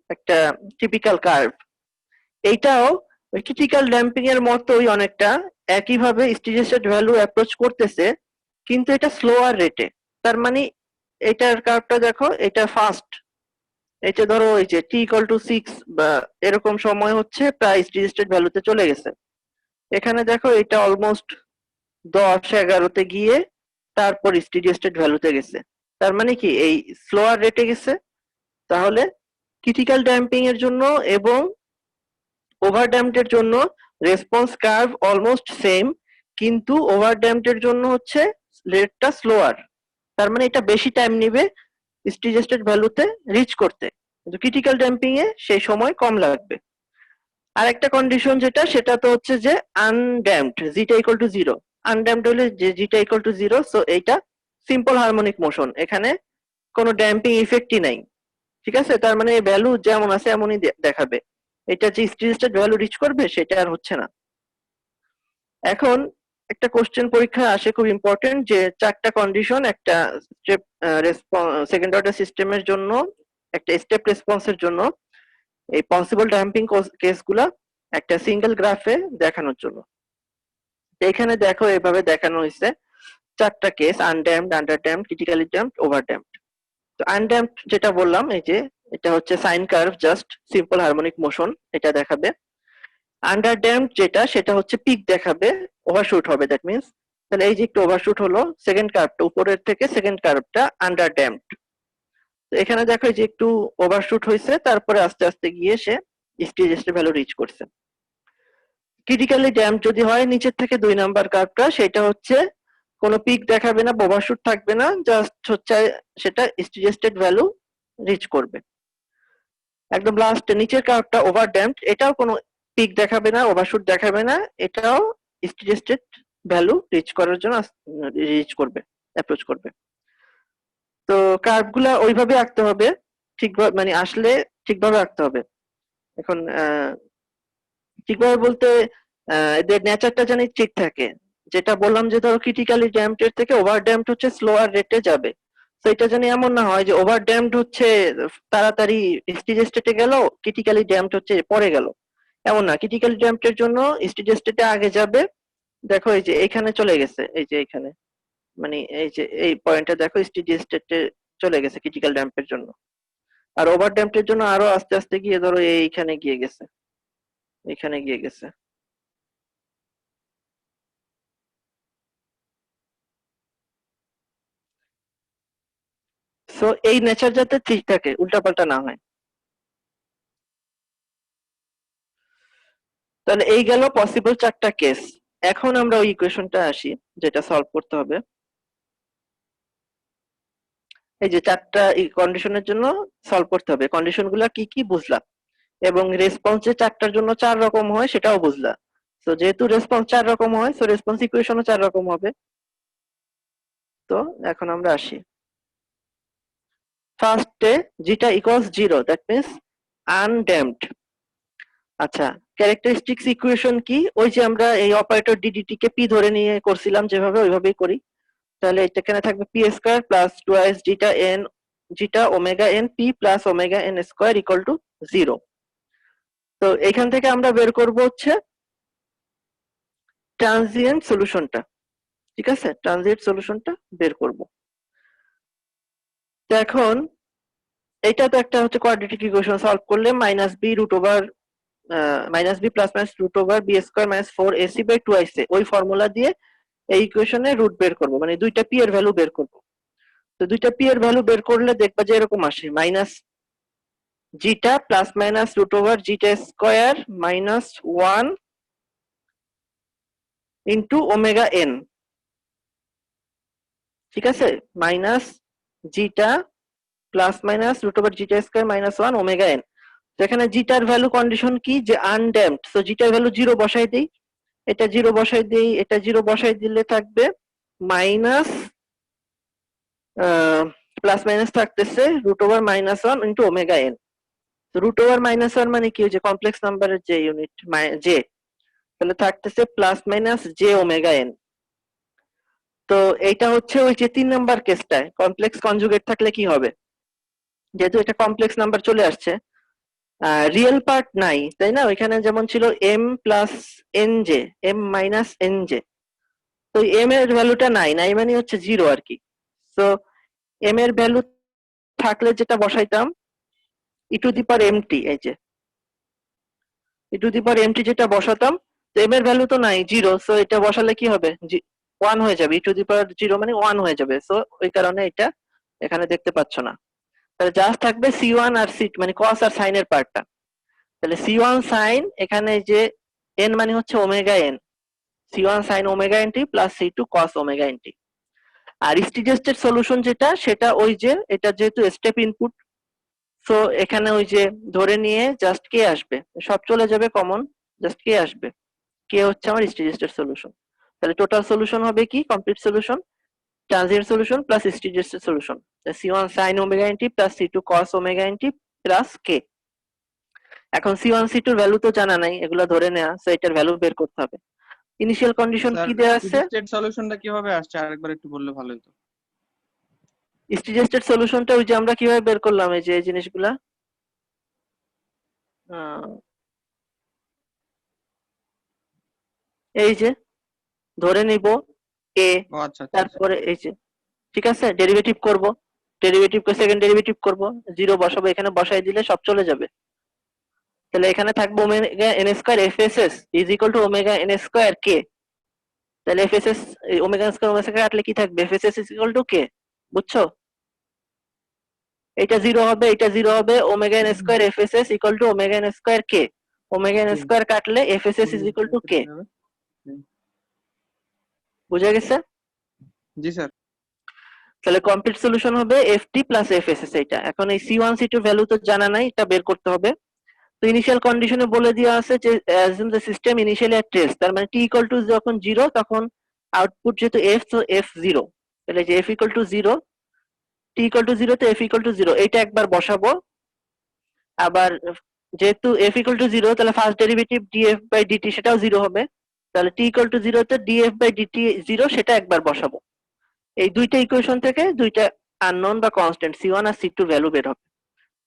একটা টিপিক্যাল কার্ভ। এইটাও ওই ক্রিটিক্যাল ড্যাম্পিং এর মতোই অনেকটা একইভাবে স্টেডি স্টেট ভ্যালু অ্যাপ্রোচ করতেছে, কিন্তু এটা স্লোয়ার রেটে। তার মানে এটার কার্ভটা দেখো, এটা ফাস্ট। এটা ধরো এই যে টি ইকুয়াল টু 6 বা এরকম সময় হচ্ছে প্রায় স্টেডি স্টেট ভ্যালুতে চলে গেছে। এখানে দেখো এটা অলমোস্ট 10-11তে গিয়ে তারপর স্টেডি স্টেট ভ্যালুতে গেছে। তার মানে কি এই স্লোয়ার রেটে গেছে। তাহলে ক্রিটিক্যাল ড্যাম্পিং এর জন্য এবং ওভার ড্যাম্পড এর জন্য রেসপন্স কার্ভ অলমোস্ট সেম, কিন্তু ওভার ড্যাম্পড এর জন্য হচ্ছে রেটটা স্লোয়ার। তার মানে এটা বেশি টাইম নেবে স্টেডি স্টেট ভ্যালুতে রিচ করতে, কিন্তু ক্রিটিক্যাল ড্যাম্পিং এ সেই সময় কম লাগবে। আরেকটা কন্ডিশন যেটা, সেটা তো হচ্ছে যে আনড্যাম্পড, জিটা ইকুয়াল টু 0। আনড্যাম্পড হলে যে জিটা ইকুয়াল টু 0, সো এইটা সিম্পল হারমোনিক মোশন, এখানে কোনো ড্যাম্পিং ইফেক্টই নাই। ঠিক আছে, তার মানে ভ্যালু যেমন আছে এমনই দেখাবে। এটা যে স্টেডি স্টেট ভ্যালু রিচ করবে সেটা আর হচ্ছে না। এখন একটা কোশ্চেন পরীক্ষায় আসে খুব ইম্পর্টেন্ট, যে 4টা কন্ডিশন একটা স্টেপ সেকেন্ড অর্ডার সিস্টেমের জন্য, একটা স্টেপ রেসপন্সের জন্য, এই পসিবল ড্যাম্পিং কেসগুলা একটা সিঙ্গেল গ্রাফে দেখানোর জন্য। এখানে দেখো এভাবে দেখানো হয়েছে 4টা কেস: undamped, underdamped, critically damped, overdamped. তো আনড্যাম্পড যেটা বললাম, এই যে এটা হচ্ছে sine curve, just simple harmonic motion এটা দেখাবে। আন্ডার ড্যাম্প যেটা সেটা হচ্ছে পিক দেখাবে, ওভারশুট হবে, দ্যাট মিন্স তাহলে এই যে একটু ওভারশুট হলো, সেকেন্ড কার্ভটা উপরের থেকে সেকেন্ড কার্ভটা আন্ডার ড্যাম্প। তো এখানে দেখো এই যে একটু ওভারশুট হয়েছে, তারপরে আস্তে আস্তে গিয়ে সে স্টেজের ভ্যালু রিচ করছে। ক্রিটিক্যালি ড্যাম্প যদি হয় নিচের থেকে 2 নাম্বার কার্ভটা, সেটা হচ্ছে কোনো পিক দেখাবে না, ওভারশুট থাকবে না, জাস্ট হচ্ছে সেটা স্টেজ ভ্যালু রিচ করবে। একদম লাস্ট নিচের কার্ভটা ওভার ড্যাম্পড, এটাও কোনো পিক দেখাবে না, ওভারশুট দেখাবে না, এটাও স্টেট ভ্যালু রিচ করার জন্য রিচ করবে, অ্যাপ্রোচ করবে। তো কার্ভ গুলা ওইভাবে আঁকতে হবে, ঠিকভাবে মানে আসলে ঠিকভাবে আঁকতে হবে। এখন ঠিকভাবে বলতে এদের নেচারটা জানি ঠিক থাকে। যেটা বললাম যে ধরো ক্রিটিক্যালি ড্যাম্পড এর থেকে ওভার ড্যাম্পড হচ্ছে স্লোয়ার রেটে যাবে। তো এটা জানি এমন না হয় যে ওভার ড্যাম্পড হচ্ছে তাড়াতাড়ি স্টেজ স্টেটে গেল, ক্রিটিক্যালি ড্যাম্পড হচ্ছে পরে গেল, এমন না। ক্রিটিক্যালি ড্যাম্পড এর জন্য স্টেজ স্টেটে আগে যাবে। দেখো এই যে এখানে চলে গেছে, এই যে এখানে মানে এই যে এই পয়েন্টে দেখো স্টেজ স্টেটে চলে গেছে ক্রিটিক্যাল ড্যাম্পের জন্য। আর ওভার ড্যাম্পের জন্য আরো আস্তে আস্তে গিয়ে ধরো এইখানে গিয়ে গেছে, এখানে গিয়ে গেছে। সো এই নেচার যাতে ঠিক থাকে, উল্টাপাল্টা না হয়। তাহলে এই গেল পসিবল 4টা কেস। এখন আমরা ওই ইকুয়েশনটা আসি যেটা সলভ করতে হবে। এই যে 4টা কন্ডিশনের জন্য সলভ করতে হবে, কন্ডিশন গুলা কি কি বুঝলাম, এবং রেসপন্স যে 4টার জন্য 4 রকম হয় সেটাও বুঝলা। তো যেহেতু রেসপন্স 4 রকম হয়, সো রেসপন্স ইকুয়েশনও 4 রকম হবে। তো এখন আমরা আসি ফার্স্টে, যেটা ইকুয়ালস 0, দ্যাট মিন্স আনড্যাম্পড। আচ্ছা, ক্যারেক্টারিস্টিক্স ইকুয়েশন কি? ওই যে আমরা এই অপারেটর ডিডিটি কে পি ধরে নিয়ে করছিলাম যেভাবে, ওইভাবেই করি। তাহলে এটা এখানে থাকবে p square plus twice zeta n, zeta omega n p plus omega n square equal to 0। তো এখান থেকে আমরা বের করব হচ্ছে ট্রানজিয়েন্ট সলিউশনটা। ঠিক আছে, ট্রানজিয়েন্ট সলিউশনটা বের করব। তো এখন এটা তো একটা হচ্ছে কোয়াড্রেটিক ইকুয়েশন, সলভ করলে minus b root over minus B plus minus root over B square minus 4ac by 2ac, ওই ফর্মুলা দিয়ে এই ইকুয়েশনে রুট বের করব, মানে দুইটা পি এর ভ্যালু বের করব। তো দুইটা পি এর ভ্যালু বের করলে দেখবা যে এরকম আসে, minus zeta plus minus root over zeta square minus 1 into omega n. ঠিক আছে, minus zeta plus minus root over zeta square minus 1 omega n. তো এখানে জিটার ভ্যালু কন্ডিশন কি, যে আনড্যাম্পড, সো জিটার ভ্যালু 0 বসাই দেই, এটা 0 বসাই দেই, এটা 0 বসাই দিলে থাকবে মাইনাস প্লাস মাইনাস থাকতেছে root over minus 1 into omega n. তো রুট ওভার মাইনাস 1 মানে কি, যে কমপ্লেক্স নাম্বারের যে ইউনিট জে, তাহলে থাকতেছে plus minus J omega n. তো এইটা হচ্ছে ওই যে 3 নাম্বার কেসটায় কমপ্লেক্স কনজুগেট থাকলে কি হবে, যেহেতু এটা কমপ্লেক্স নাম্বার চলে আসছে, রিয়েল পার্ট নাই, তাই না? ওইখানে যেমন ছিল m plus n j, m minus n j, তো এম এর ভ্যালুটা নাই, নাই মানে হচ্ছে 0 আর কি। তো এম এর ভ্যালু থাকলে যেটা বসাইতাম ই টু দি পাওয়ার এমটি, এই যে ই টু দি পাওয়ার এমটি যেটা বসাতাম, তো এম এর ভ্যালু তো নাই 0, সো এটা বসালে কি হবে, 1 হয়ে যাবে, ই টু দি পাওয়ার 0 মানে 1 হয়ে যাবে, সো ওই কারণে এটা এখানে দেখতে পাচ্ছ না। তাহলে জাস্ট থাকবে সি1 আর সি, মানে কস আর সাইন এর পার্টটা। তাহলে সি1 সাইন, এখানে যে এন মানে হচ্ছে ওমেগা এন, সি1 sine omega n t plus সি2 কস ওমেগা এন টি। আর স্টেট সলিউশন যেটা, সেটা ওই যে এটা যেহেতু স্টেপ ইনপুট, সো এখানে ওই যে ধরে নিয়ে জাস্ট কে আসবে, সব চলে যাবে কমন, জাস্ট কে আসবে, কে হচ্ছে আমার স্টেট সলিউশন। তাহলে টোটাল সলিউশন হবে কি, complete solution transient solution plus state solution, সি1 sine omega n t plus সি2 cos omega n t plus k. এখন সি1 সি2 এর ভ্যালু তো জানা নাই, এগুলো ধরে নেওয়া, সো এটার ভ্যালু বের করতে হবে। ইনিশিয়াল কন্ডিশন স্যার কি দেয়া আছে, স্টেট সলিউশনটা কিভাবে আসছে আরেকবার একটু বললে ভালো হতো। স্টেট সলিউশনটা ওই যে আমরা কিভাবে বের করলাম, এই যে এই জিনিসগুলা, এই যে ধরে নিব এ, ও আচ্ছা আচ্ছা আচ্ছা। তারপরে এই যে, ঠিক আছে, ডেরিভেটিভ করব, ডেরিভেটিভ কে সেকেন্ড ডেরিভেটিভ করব, 0 বসাবো, এখানে বসাই দিলে সব চলে যাবে। তাহলে এখানে থাকবে omega n square fss is equal to omega n square k. তাহলে fss omega n square omega square কাটলে কি থাকবে, fss is equal to k. বুঝছো? এটা 0 হবে, এটা 0 হবে, omega n square fss equal to omega n square k. Omega n square কাটলে fss is equal to k. বুঝা গেছে? জি স্যার। তাহলে কমপ্লিট সলিউশন হবে ft প্লাস এফএসএস। এটা এখন এই c1 c2 ভ্যালু তো জানা নাই, এটা বের করতে হবে। তো ইনিশিয়াল কন্ডিশনে বলে দেওয়া আছে যে assume the system initially at rest, তার মানে t ইকুয়াল টু যখন 0 তখন আউটপুট যেহেতু f, তো f 0। তাহলে যে f equal to 0, t equal to 0 তে f ইকুয়াল টু 0 এটা একবার বসাবো। আবার যেহেতু f ইকুয়াল টু 0 তাহলে first derivative df by dt সেটাও 0 হবে। তাহলে t ইকুয়াল টু 0 তে df বাই dt 0 সেটা একবার বসাবো। এই দুইটা ইকুয়েশন থেকে দুইটা আননোন বা কনস্ট্যান্ট c1 আর c2 ভ্যালু বের হবে।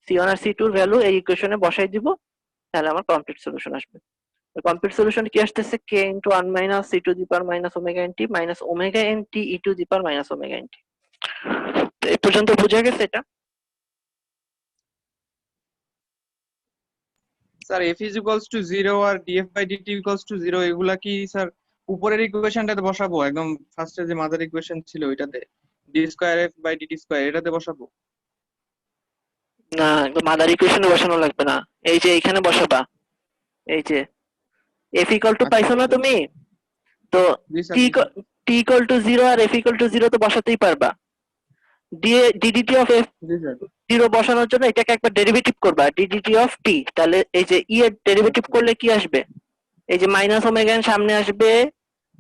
c1 আর c2 এর ভ্যালু এই ইকুয়েশনে বসাই দিব, তাহলে আমার কমপ্লিট সলিউশন আসবে। কমপ্লিট সলিউশন কি আসতেছে, k into 1 minus c to the power minus omega nt minus omega nt e to the power minus omega nt। তো এই পর্যন্ত বুঝা গেছে এটা? Sir f is equals to 0 আর df by dt equals to 0 এগুলা কি স্যার উপরের ইকুয়েশনটাতে বসাবো? একদম ফার্স্টে যে মাদার ইকুয়েশন ছিল ওইটাতে d square f by dt square এটাতে বসাবো? না, মাদার ইকুয়েশনে বসানো লাগবে না, এই যে এখানে বসাবা। এই যে f ইকুয়াল টু পাইছো না তুমি, তো জি স্যার। t ইকুয়াল টু 0 আর f ইকুয়াল টু 0 তো বসাতেই পারবা। ddt অফ f জি স্যার। 0 বসানোর জন্য এটাকে একবার ডেরিভেটিভ করবা, ddt অফ t। তাহলে এই যে e এর ডেরিভেটিভ করলে কি আসবে, এই যে মাইনাস ওমেগা n সামনে আসবে,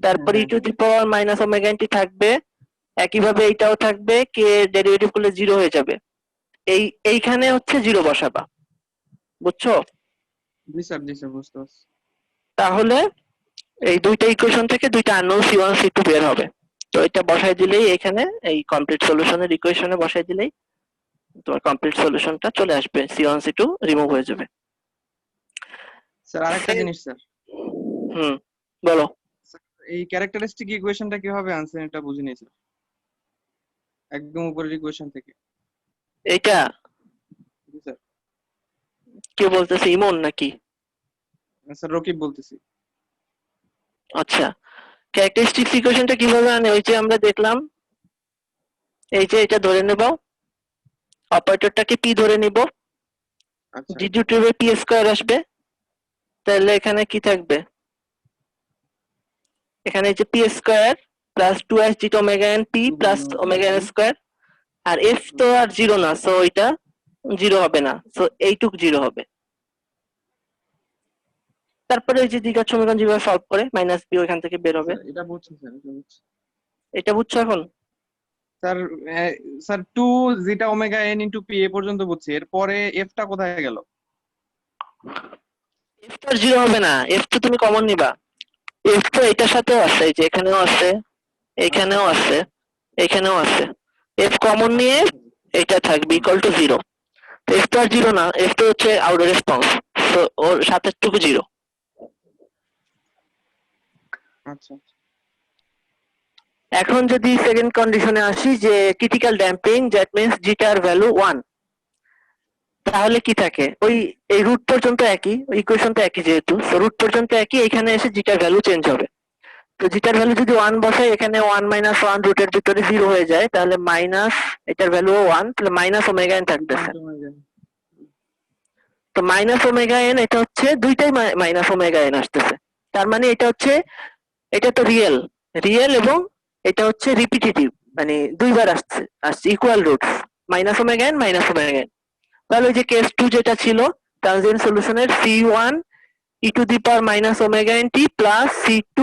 তারপর e to the power minus omega n থাকবে, একইভাবে এইটাও থাকবে, k এর ডেরিভেটিভ করলে 0 হয়ে যাবে। এইখানে হচ্ছে 0 বসাবা। বুঝছো? জি স্যার। জি স্যার, বুঝতে পারছি। তাহলে এই দুইটা ইকুয়েশন থেকে দুইটা আননোন c1 c2 বের হবে। তো এটা বসাই দিলেই এখানে এই কমপ্লিট সলিউশনের ইকুয়েশনে বসাই দিলেই তোমার কমপ্লিট সলিউশনটা চলে আসবে, c1 c2 রিমুভ হয়ে যাবে। স্যার আরেকটা জিনিস স্যার, বলো। এই ক্যারেক্টারিস্টিক ইকুয়েশনটা কিভাবে আনছেন এটা বুঝিনি স্যার, একদম উপরের ইকুয়েশন থেকে। এইটা জি স্যার। কে বলতেছে, ইমন নাকি? স্যার রকিব বলতেছি। আচ্ছা, ক্যারেক্টারিস্টিক্স ইকুয়েশনটা কিভাবে আনে, ওই যে আমরা দেখলাম, এই যে এটা ধরে নেব, অপারেটরটাকে p ধরে নিব, আচ্ছা। d টু p স্কয়ার আসবে। তাহলে এখানে কি থাকবে, এখানে যে p square plus 2h d omega n p plus omega n square. আর f তো আর 0 না, সো এটা 0 হবে না, সো এইটুক 0 হবে। তারপরে ওই যে দ্বিঘাত সমীকরণ যেভাবে সলভ করে মাইনাস b ওইখান থেকে বের হবে। এটা বুঝছি স্যার, এটা বুঝছি। এটা বুঝছো এখন? Sir sir 2 zeta omega n into p এ পর্যন্ত বুঝছি, এরপরে f টা কোথায় গেল? f তো আর 0 হবে না, f তো তুমি কমন নিবা। f তো এটার সাথেও আছে, এই যে এখানেও আছে, এখানেও আছে, এখানেও আছে। f কমন নিয়ে এটা থাকবে ইকুয়াল টু 0। তো f তো আর 0 না, f তো হচ্ছে আউটার রেসপন্স, সো ওর সাথেরটুকু 0। আচ্ছা। এখন যদি সেকেন্ড কন্ডিশনে আসি যে critical damping, that means jitter value 1, তাহলে কি থাকে, ওই এই রুট পর্যন্ত একই, ইকুয়েশন তো একই যেহেতু, সো রুট পর্যন্ত একই, এখানে এসে জিটার ভ্যালু চেঞ্জ হবে। তো জিটার ভ্যালু যদি 1 বসাই, এখানে 1 মাইনাস 1 রুটের ভিতরে 0 হয়ে যায়, তাহলে মাইনাস এটার ভ্যালু 1, তাহলে মাইনাস ওমেগা n থাকতেছে। তো মাইনাস ওমেগা n এটা হচ্ছে দুইটাই মাইনাস ওমেগা n আসতেছে, তার মানে এটা হচ্ছে, এটা তো রিয়েল, এবং এটা হচ্ছে রিপিটিটিভ, মানে দুইবার আসছে equal roots, minus omega n minus omega n। তাহলে ওই যে কেস 2 যেটা ছিল ট্রানজিয়েন্ট সলিউশনের c1 e to the power minus omega n t plus c2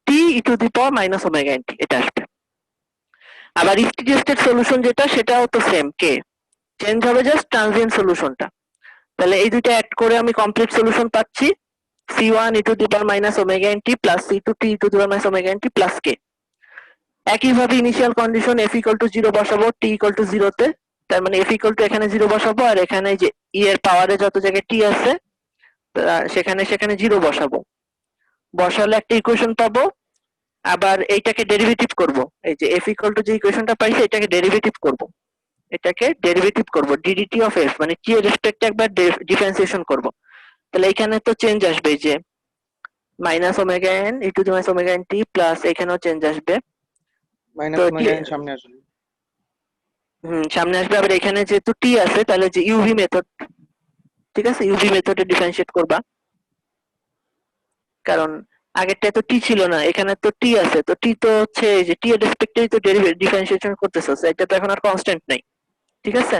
t e to the power minus omega n t এটা আসবে। আবার স্টেডি স্টেট সলিউশন যেটা, সেটাও তো সেম, কে চেঞ্জ হবে জাস্ট ট্রানজিয়েন্ট সলিউশনটা। তাহলে এই দুইটা অ্যাড করে আমি কমপ্লিট সলিউশন পাচ্ছি, c1 e to the power minus omega n t plus c2 t e to the power minus omega n t plus k। একইভাবে initial condition f equal to 0 বসাবো, t equal to 0 তে, তার মানে f equal two এখানে 0 বসাবো, আর এখানে যে e এর পাওয়ারে যত জায়গায় t আছে সেখানে 0 বসাবো। বসালে একটা ইকুয়েশন পাবো, আবার এইটাকে ডেরিভেটিভ করব, এই যে f ইকুয়াল টু যে ইকুয়েশনটা পাইছি এটাকে ডেরিভেটিভ করব, ddT অফ f, মানে t এর রেসপেক্টে একবার ডিফারেন্সিয়েশন করব। তাহলে এখানে তো চেঞ্জ আসবে, এই যে minus omega N E to the minus omega n t plus এখানেও চেঞ্জ আসবে। মাইনাস তো ওমেগা এন সামনে আসবে। সামনে আসবে। আবার এখানে যেহেতু টি আছে তাহলে যে ইউভি মেথড, ঠিক আছে, ইউভি মেথডে ডিফারেন্সিয়েট করবা, কারণ আগেরটা তো টি ছিল না, এখানে তো টি আছে, তো টি তো হচ্ছে এই যে টি এর রেসপেক্টেই তো ডিফারেন্সিয়েশন করতেছো, so এটা তো এখন আর কনস্ট্যান্ট নাই, ঠিক আছে।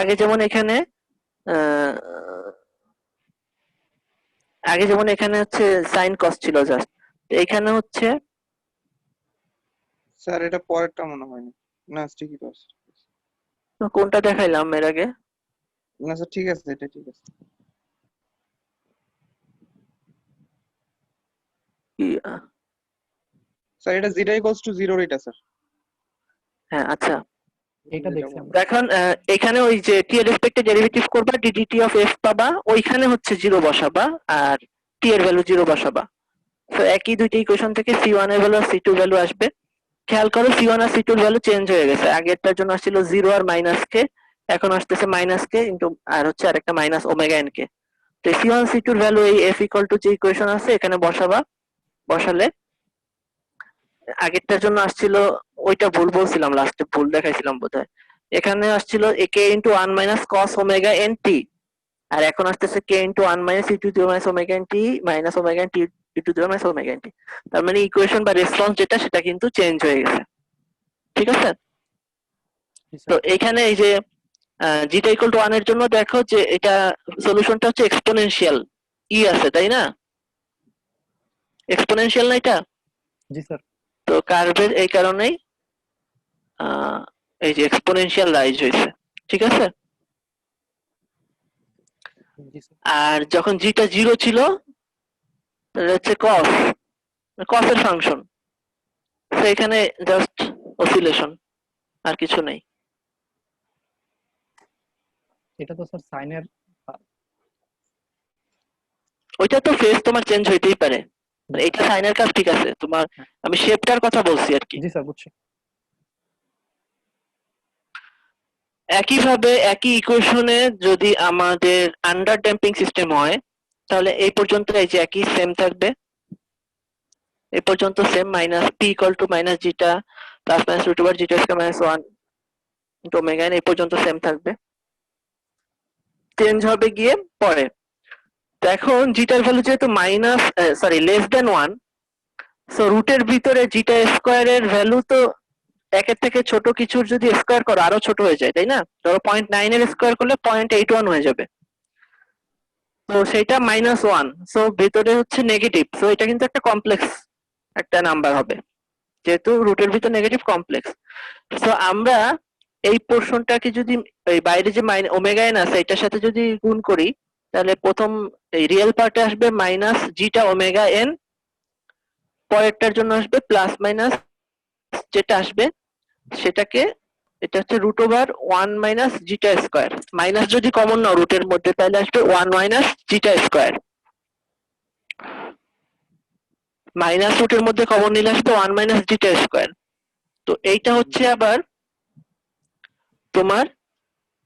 আগে যেমন এখানে আহ, আগে যেমন এখানে হচ্ছে সাইন কস ছিল জাস্ট, এখানে হচ্ছে স্যার এটা পরেরটা মনে হয় না। না ঠিকই তো আছে। কোনটা দেখাইলাম এর আগে? না স্যার ঠিক আছে, এটা ঠিক আছে। কি, স্যার এটা জিটা ইকুয়ালস টু 0 এটা স্যার। হ্যাঁ আচ্ছা। এটা দেখছি আমরা। এখন এখানে ওই যে টি এর রেসপেক্টে ডেরিভেটিভ করবা, ডিডিটি অফ এফ পাবা, ওইখানে হচ্ছে জিরো বসাবা আর টি এর ভ্যালু জিরো বসাবা। তো একই দুইটা ইকুয়েশন থেকে সি1 এর ভ্যালু আর সি2 ভ্যালু আসবে। খেয়াল করো সি1 আর সি2 এর ভ্যালু চেঞ্জ হয়ে গেছে, আগেরটার জন্য আসছিল 0 আর মাইনাস কে, এখন আসতেছে মাইনাস কে ইনটু আর হচ্ছে আরেকটা মাইনাস ওমেগা এন কে। তো সি1 সি2 এর ভ্যালু এই এফ ইকুয়াল টু যে ইকুয়েশন আছে এখানে বসাবা, বসালে আগেরটার জন্য আসছিল, ওইটা ভুল বলছিলাম, লাস্টে ভুল দেখাইছিলাম বোধহয়, এখানে আসছিল k into 1 minus cos omega n t, আর এখন আসতেছে k into 1 minus e to the minus omega n t minus omega n t e to the minus omega n t. তার মানে ইকুয়েশন বা রেসপন্স যেটা সেটা কিন্তু চেঞ্জ হয়ে গেছে, ঠিক আছে। তো এখানে এই যে জিটা ইকুয়াল টু 1 এর জন্য দেখো যে এটা সলিউশনটা হচ্ছে এক্সপোনেনশিয়াল ই আছে, তাই না? এক্সপোনেনশিয়াল না এটা? জি স্যার। তো কার্ভের এই কারণেই এই যে এক্সপোনেনশিয়াল রাইজ হয়েছে, ঠিক আছে। জি স্যার। আর যখন জিটা জিরো ছিল তাহলে হচ্ছে কস, কসের ফাংশন, তো এখানে জাস্ট অসিলেশন, আর কিছু নেই। এটা তো স্যার সাইনের। ওইটা তো ফেজ তোমার চেঞ্জ হইতেই পারে, এটা সাইনের কাজ, ঠিক আছে, তোমার আমি শেপটার কথা বলছি আর কি। জি স্যার বুঝছি। একইভাবে একই ইকুয়েশনে যদি আমাদের আন্ডার ড্যাম্পিং সিস্টেম হয় তাহলে এই পর্যন্ত এই যে একই সেম থাকবে, এই পর্যন্ত same, minus p equal to minus zeta plus minus root over zeta square minus 1 into omega n, এই পর্যন্ত সেম থাকবে, চেঞ্জ হবে গিয়ে পরে। তো এখন জিটার ভ্যালু যেহেতু মাইনাস লেস দেন 1, সো রুটের ভিতরে জিটা স্কয়ারের ভ্যালু তো একের থেকে ছোট কিছুর যদি স্কয়ার করো আরো ছোট হয়ে যায়, তাই না? ধরো 0.9 এর স্কয়ার করলে 0.81 হয়ে যাবে, তো সেটা -1, সো ভিতরে হচ্ছে নেগেটিভ, সো এটা কিন্তু একটা কমপ্লেক্স একটা নাম্বার হবে, যেহেতু রুটের ভিতর নেগেটিভ কমপ্লেক্স। সো আমরা এই পোরশনটাকে যদি এই বাইরে যে ওমেগা এন আছে এটার সাথে যদি গুণ করি তাহলে প্রথম এই রিয়েল পার্টে আসবে মাইনাস জিটা ওমেগা এন, পরেরটার জন্য আসবে প্লাস মাইনাস, যেটা আসবে সেটাকে, এটা হচ্ছে root over 1 minus zeta square, minus যদি কমন নাও রুটের মধ্যে তাহলে আসবে 1 মাইনাস জিটা স্কয়ার, মাইনাস রুটের মধ্যে কমন নিলে আসবে 1 মাইনাস জিটা স্কয়ার। তো এইটা হচ্ছে আবার তোমার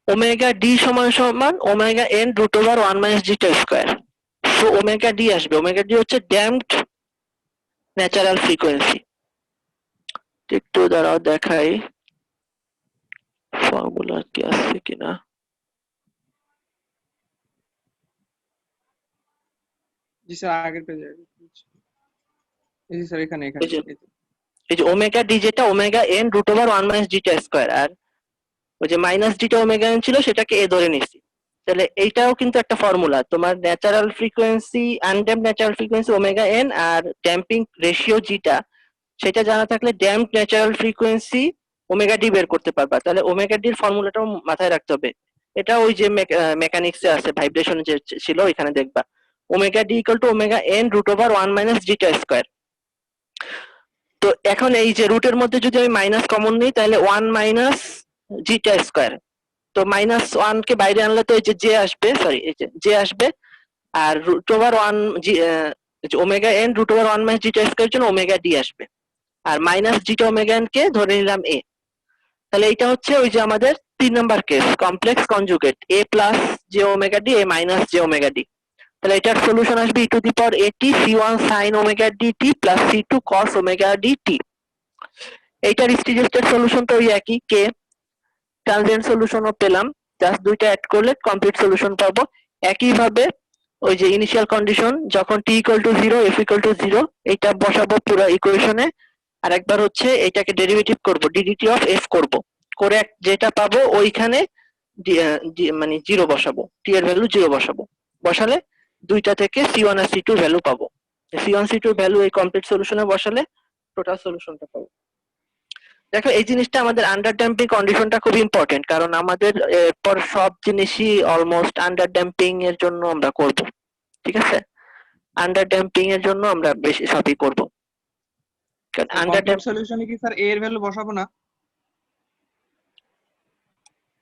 ওমেগা ডি সমান সমান omega n root over 1 minus zeta square. So omega d আসবে, ওমেগা ডি হচ্ছে ড্যাম্পড ন্যাচারাল ফ্রিকোয়েন্সি। একটু দাঁড়াও দেখাই ফর্মুলা কি আছে কিনা। জি স্যার আগের পেজে। এই যে স্যার এখানে এখানে এই যে ওমেগা ডি যেটা omega n root over 1 minus zeta square, আর ওই যে মাইনাস জিটা ওমেগা এন ছিল সেটাকে এ ধরে নিছি, তাহলে এইটাও কিন্তু একটা ফর্মুলা, তোমার natural frequency undamped natural frequency omega n আর ড্যাম্পিং রেশিও জিটা, সেটা জানা থাকলে damped natural frequency omega d বের করতে পারবা। তাহলে ওমেগা ডির ফর্মুলাটাও মাথায় রাখতে হবে, এটা ওই যে মেকানিক্সে আছে, ভাইব্রেশন যে ছিল ওইখানে দেখবা omega d equal to omega n root over 1 minus zeta square. তো এখন এই যে রুটের মধ্যে যদি আমি মাইনাস কমন নিই তাহলে 1 মাইনাস জিটা স্কয়ার, তো -1 কে বাইরে আনলে তো এই যে জে আসবে, এই যে জে আসবে, আর root over 1 omega n root over 1 minus zeta square জন্য ওমেগা ডি আসবে, আর মাইনাস জিটা ওমেগা এন কে ধরে নিলাম এ। তাহলে এটা হচ্ছে ওই যে আমাদের 3 number case, complex conjugate A plus J omega D A minus J omega d. তাহলে এটার সলিউশন আসবে e⁻at c1 sin omega dt plus c2 cos omega dt। এইটার স্টেডি স্টেট সলিউশন তো ওই একই, কে ট্রানজিয়েন্ট সলিউশনও পেলাম, জাস্ট দুইটা অ্যাড করলে কমপ্লিট সলিউশন পাবো। একইভাবে ওই যে ইনিশিয়াল কন্ডিশন যখন t = 0 f = 0 এটা বসাবো পুরো ইকুয়েশনে, আর একবার হচ্ছে এটাকে ডেরিভেটিভ করব ddt অফ f করব, করে যেটা পাবো ওইখানে মানে 0 বসাবো, t এর ভ্যালু 0 বসাবো, বসালে দুইটা থেকে c1 আর c2 ভ্যালু পাবো। c1 c2 ভ্যালু এই কমপ্লিট সলিউশনে বসালে টোটাল সলিউশনটা পাবো। দেখো এই জিনিসটা আমাদের আন্ডার ড্যাম্পিং কন্ডিশনটা খুব ইম্পর্টেন্ট, কারণ আমাদের এরপর সব জিনিসই অলমোস্ট আন্ডার ড্যাম্পিং এর জন্য আমরা করব, ঠিক আছে? আন্ডার ড্যাম্পিং এর জন্য আমরা বেশি সবই করব, কারণ আন্ডার কমপ্লিট সলিউশনে কি স্যার a এর ভ্যালু বসাবো না?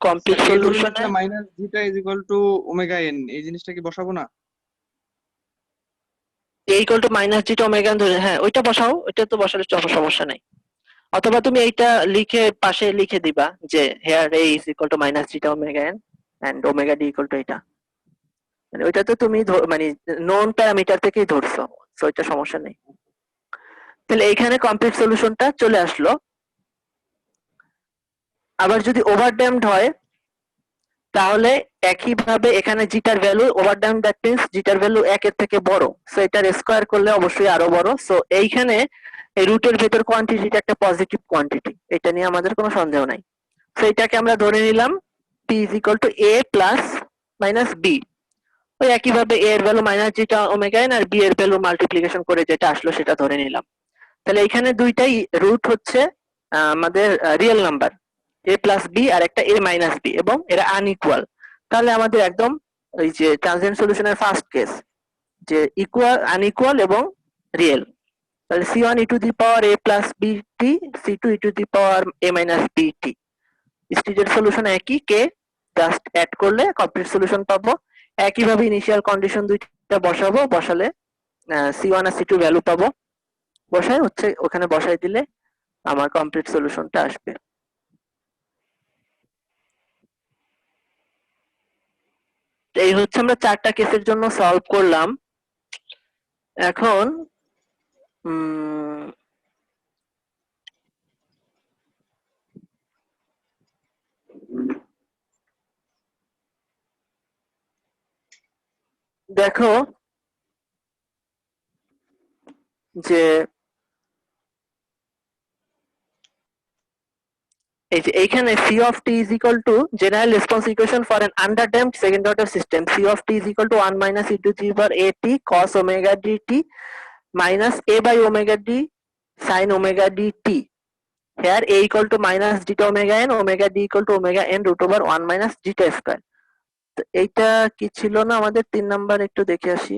কমপ্লিট সলিউশনে minus zeta is equal to omega n, এই জিনিসটা কি বসাবো না? a = -g ওমেগা ধরে, হ্যাঁ ওইটা বসাও, ওইটা তো বসালে সমস্যা নাই। অথবা তুমি এইটা লিখে পাশে লিখে দিবা যে here a is equal to -g omega n and omega d equal to এটা, মানে ওইটা তো তুমি মানে নন প্যারামিটার থেকেই ধরছো, সো এটা সমস্যা নেই। তাহলে এইখানে কমপ্লিট সলিউশনটা চলে আসলো। আবার যদি ওভারড্যাম্পড হয় তাহলে একইভাবে এখানে jitter value overdamped, that means jitter value 1 এর থেকে বড়, সো এটার স্কয়ার করলে অবশ্যই আরো বড়। সো এইখানে এই রুটের ভেতর কোয়ান্টিটিটা একটা পজিটিভ কোয়ান্টিটি, এটা নিয়ে আমাদের কোনো সন্দেহ নাই। সো এটাকে আমরা ধরে নিলাম p = a plus minus b। ওই একইভাবে a এর ভ্যালু -g ওমেগা n আর b এর ভ্যালু মাল্টিপ্লিকেশন করে যেটা আসলো সেটা ধরে নিলাম। তাহলে এখানে দুইটাই রুট হচ্ছে আমাদের real number, a plus b আর একটা a মাইনাস b, এবং এরা আনইকুয়াল। তাহলে আমাদের একদম ওই যে ট্রানজিয়েন্ট সলিউশনের ফার্স্ট কেস যে ইকুয়াল, আনইকুয়াল এবং রিয়েল। তাহলে c1 e to the power a plus bt, c2 e to the power a minus bt। Stated solution একই, কে জাস্ট অ্যাড করলে কমপ্লিট সলিউশন পাবো। একইভাবে ইনিশিয়াল কন্ডিশন দুইটা বসাবো, বসালে c1 আর c2 ভ্যালু পাবো, বসাই হচ্ছে ওখানে বসাই দিলে আমার কমপ্লিট সলিউশনটা আসবে। এই হচ্ছে আমরা চারটা কেসের জন্য সলভ করলাম। এখন দেখো যে এই যে এইখানে c of t is equal to general response equation for an underdamped second order system, c of t is equal to 1 minus e to the power at cos omega dt minus a by omega d sin omega dt, here a equal to minus zeta omega n, omega d equal to omega n root over 1 minus zeta square। তো এইটা কি ছিল না আমাদের 3 number, একটু দেখে আসি।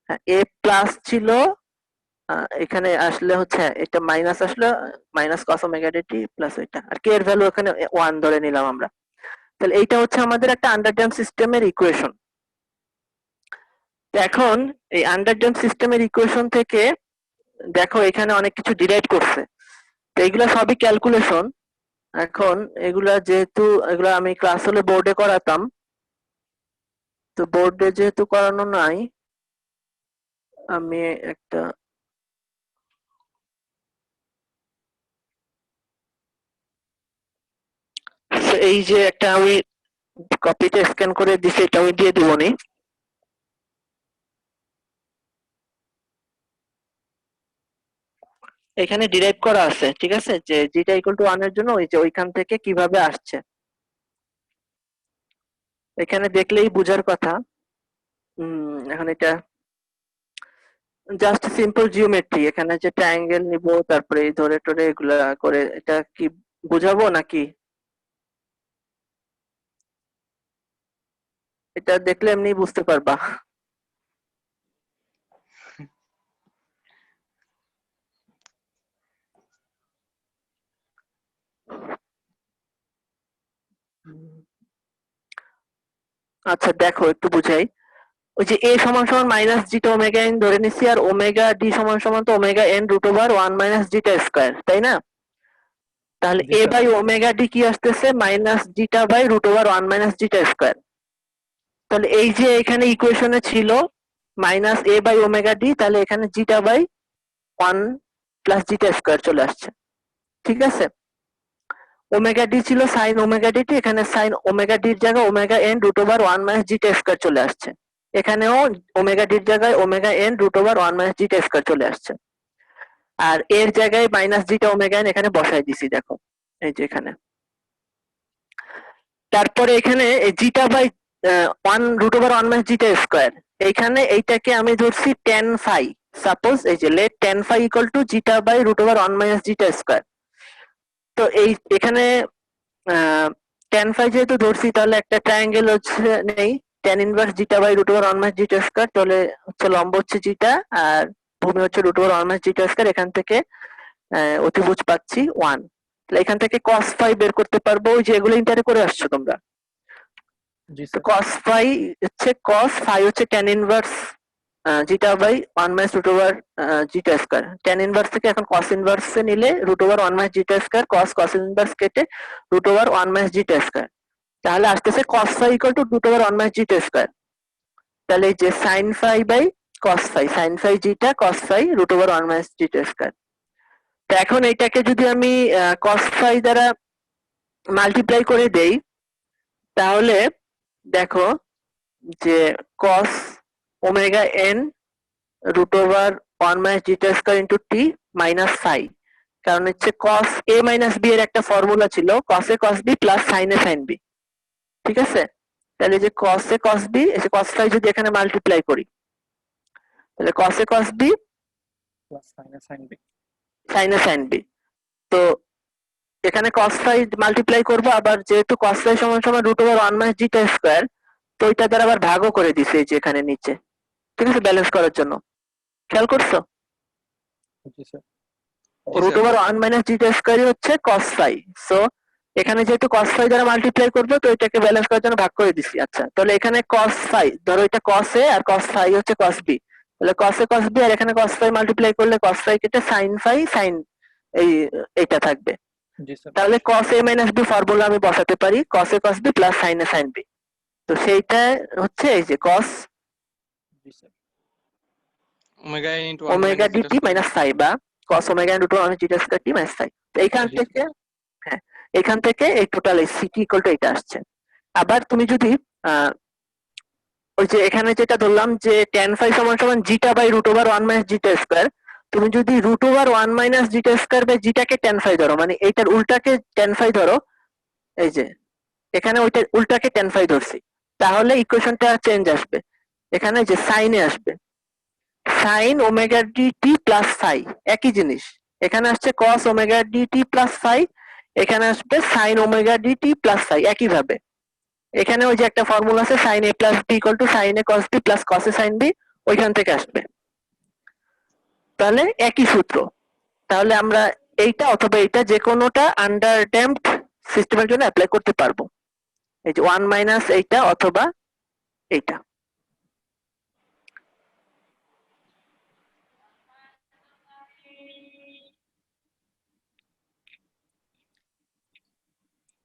হ্যাঁ a প্লাস ছিল, এখানে আসলে হচ্ছে এটা মাইনাস আসলে minus cos omega dt plus এটা, আর k এর ভ্যালু এখানে 1 ধরে নিলাম আমরা। তাহলে এইটা হচ্ছে আমাদের একটা আন্ডারড্যাম্প সিস্টেমের ইকুয়েশন। এখন এই আন্ডারড্যাম্প সিস্টেমের ইকুয়েশন থেকে দেখো এখানে অনেক কিছু ডিরাইভ করছে, তো এগুলা সবই ক্যালকুলেশন। এখন এগুলা যেহেতু এগুলা আমি ক্লাস হলে বোর্ডে করাতাম, তো বোর্ডে যেহেতু করানো নাই, আমি একটা এই যে একটা আমি কপিতে স্ক্যান করে দিছি, এটা আমি দিয়ে দিবনি। এখানে ডিরাইভ করা আছে, ঠিক আছে, যে জিটা ইকুয়াল টু 1 এর জন্য ওই যে ওইখান থেকে কিভাবে আসছে এখানে দেখলেই বুঝার কথা। এখন এটা জাস্ট সিম্পল জিওমেট্রি, এখানে যে ট্রায়াঙ্গেল নিব তারপরে এই ধরে টরে এগুলা করে, এটা কি বুঝাবো নাকি? এটা দেখলে এমনি বুঝতে পারবা। আচ্ছা দেখো একটু বুঝাই। ওই যে a সমান সমান মাইনাস জিটা ওমেগা n ধরে নিছি, আর ওমেগা d সমান সমান তো omega n root over 1 minus zeta square, তাই না? তাহলে জি a sir. By omega d কি আসতেছে? Minus zeta by root over 1 minus zeta square. তাহলে এই যে এখানে ইকুয়েশনে ছিল minus a by omega d, তাহলে এখানে zeta by 1 plus zeta square চলে আসছে। ঠিক আছে, ওমেগা ডি ছিল সাইন ওমেগা ডিটি, এখানে সাইন ওমেগা ডির জায়গায় omega n root over 1 minus zeta square চলে আসছে। এখানেও ওমেগা ডির জায়গায় omega n root over 1 minus zeta square চলে আসছে। আর এর জায়গায় মাইনাস জিটা ওমেগা এন এখানে বসাই দিছি, দেখো এই যে এখানে। তারপরে এখানে zeta by 1 root over 1 minus zeta square, এইখানে এইটাকে আমি ধরছি tan ফাই। সাপোজ এই যে let tan phi equal to zeta by root over 1 minus zeta square. তো এই এখানে tan ফাই যেহেতু ধরছি, তাহলে একটা ট্রায়াঙ্গেল হচ্ছে নেই, tan inverse zeta by root over 1 minus zeta square, তাহলে হচ্ছে লম্ব হচ্ছে জিটা আর ভূমি হচ্ছে root over 1 minus zeta square. এখান থেকে অতিভুজ পাচ্ছি 1। তাহলে এখান থেকে cos ফাই বের করতে পারবো, ওই যে এগুলো ইন্টারে করে আসছো তোমরা। জি তো স্যার। cos ফাই হচ্ছে cos ফাই হচ্ছে tan inverse zeta by 1 minus root over zeta square. tan inverse থেকে এখন cos ইনভার্স এ নিলে root over 1 minus zeta square, cos inverse কেটে root over 1 minus zeta square. তাহলে আসতেছে cos phi equal to root over 1 minus zeta square. তাহলে এই যে sin phi by cos phi, sin phi zeta cos phi root over 1 minus zeta square. তো এখন এইটাকে যদি আমি cos ফাই দ্বারা মাল্টিপ্লাই করে দেই, তাহলে দেখো যে cos omega n root over 1 minus zeta square into t minus phi. কারণ হচ্ছে cos a মাইনাস b এর একটা ফর্মুলা ছিল cos a cos b plus sin a sin b। ঠিক আছে, তাহলে যে cos a cos b এসে cos ফাই যদি এখানে মাল্টিপ্লাই করি, তাহলে cos a cos b plus sine sine b. sin a sin b। তো এখানে cos ফাই মাল্টিপ্লাই করব, আবার যেহেতু cos ফাই সমান সমান root over 1 minus zeta square, তো এটা দ্বারা আবার ভাগও করে দিছে এই যে এখানে নিচে। ঠিক আছে, ব্যালেন্স করার জন্য। খেয়াল করছো? জি স্যার। জি root sir. Over 1 minus zeta square হচ্ছে cos ফাই। সো এখানে যেহেতু cos ফাই দ্বারা মাল্টিপ্লাই করব, তো এটাকে ব্যালেন্স করার জন্য ভাগ করে দিছি। আচ্ছা, তাহলে এখানে cos ফাই, ধরো এটা cos a আর cos ফাই হচ্ছে cos b, তাহলে cos a cos b আর এখানে cos ফাই মাল্টিপ্লাই করলে cos ফাই কেটে sin ফাই sin এই এটা থাকবে। জি স্যার। তাহলে cos a minus b formula আমি বসাতে পারি cos a cos b plus sin a sin b। তো সেইটা হচ্ছে এই যে cos জি sir. Omega n into 1 omega minus zeta dt minus phi বা cos omega and root over zeta square t minus phi। তো এইখান জি। থেকে হ্যাঁ, এখান থেকে এই টোটাল এই ct ইকুয়াল টু এটা আসছে। আবার তুমি যদি ওই যে এখানে যেটা ধরলাম যে tan phi সমান সমান zeta by root over 1 minus zeta square, তুমি যদি root over 1 minus zeta square by জিটাকে tan phi ধরো, মানে এইটার উল্টাকে tan phi ধরো, এই যে এখানে ওইটার উল্টাকে tan phi ধরছি, তাহলে ইকুয়েশনটা চেঞ্জ আসবে। এখানে যে সাইনে আসবে sin omega dt plus phi, একই জিনিস। এখানে আসছে cos omega dt plus phi, এখানে আসবে sin omega dt plus phi একই ভাবে। এখানে ওই যে একটা ফর্মুলা আছে sin a plus b equal টু sin a cos b plus cos a sin b, ওইখান থেকে আসবে। তাহলে একই সূত্র। তাহলে আমরা এইটা অথবা এইটা যে কোনোটা আন্ডার ড্যাম্পড সিস্টেমের জন্য অ্যাপ্লাই করতে পারবো। এই যে 1 মাইনাস এইটা অথবা এইটা।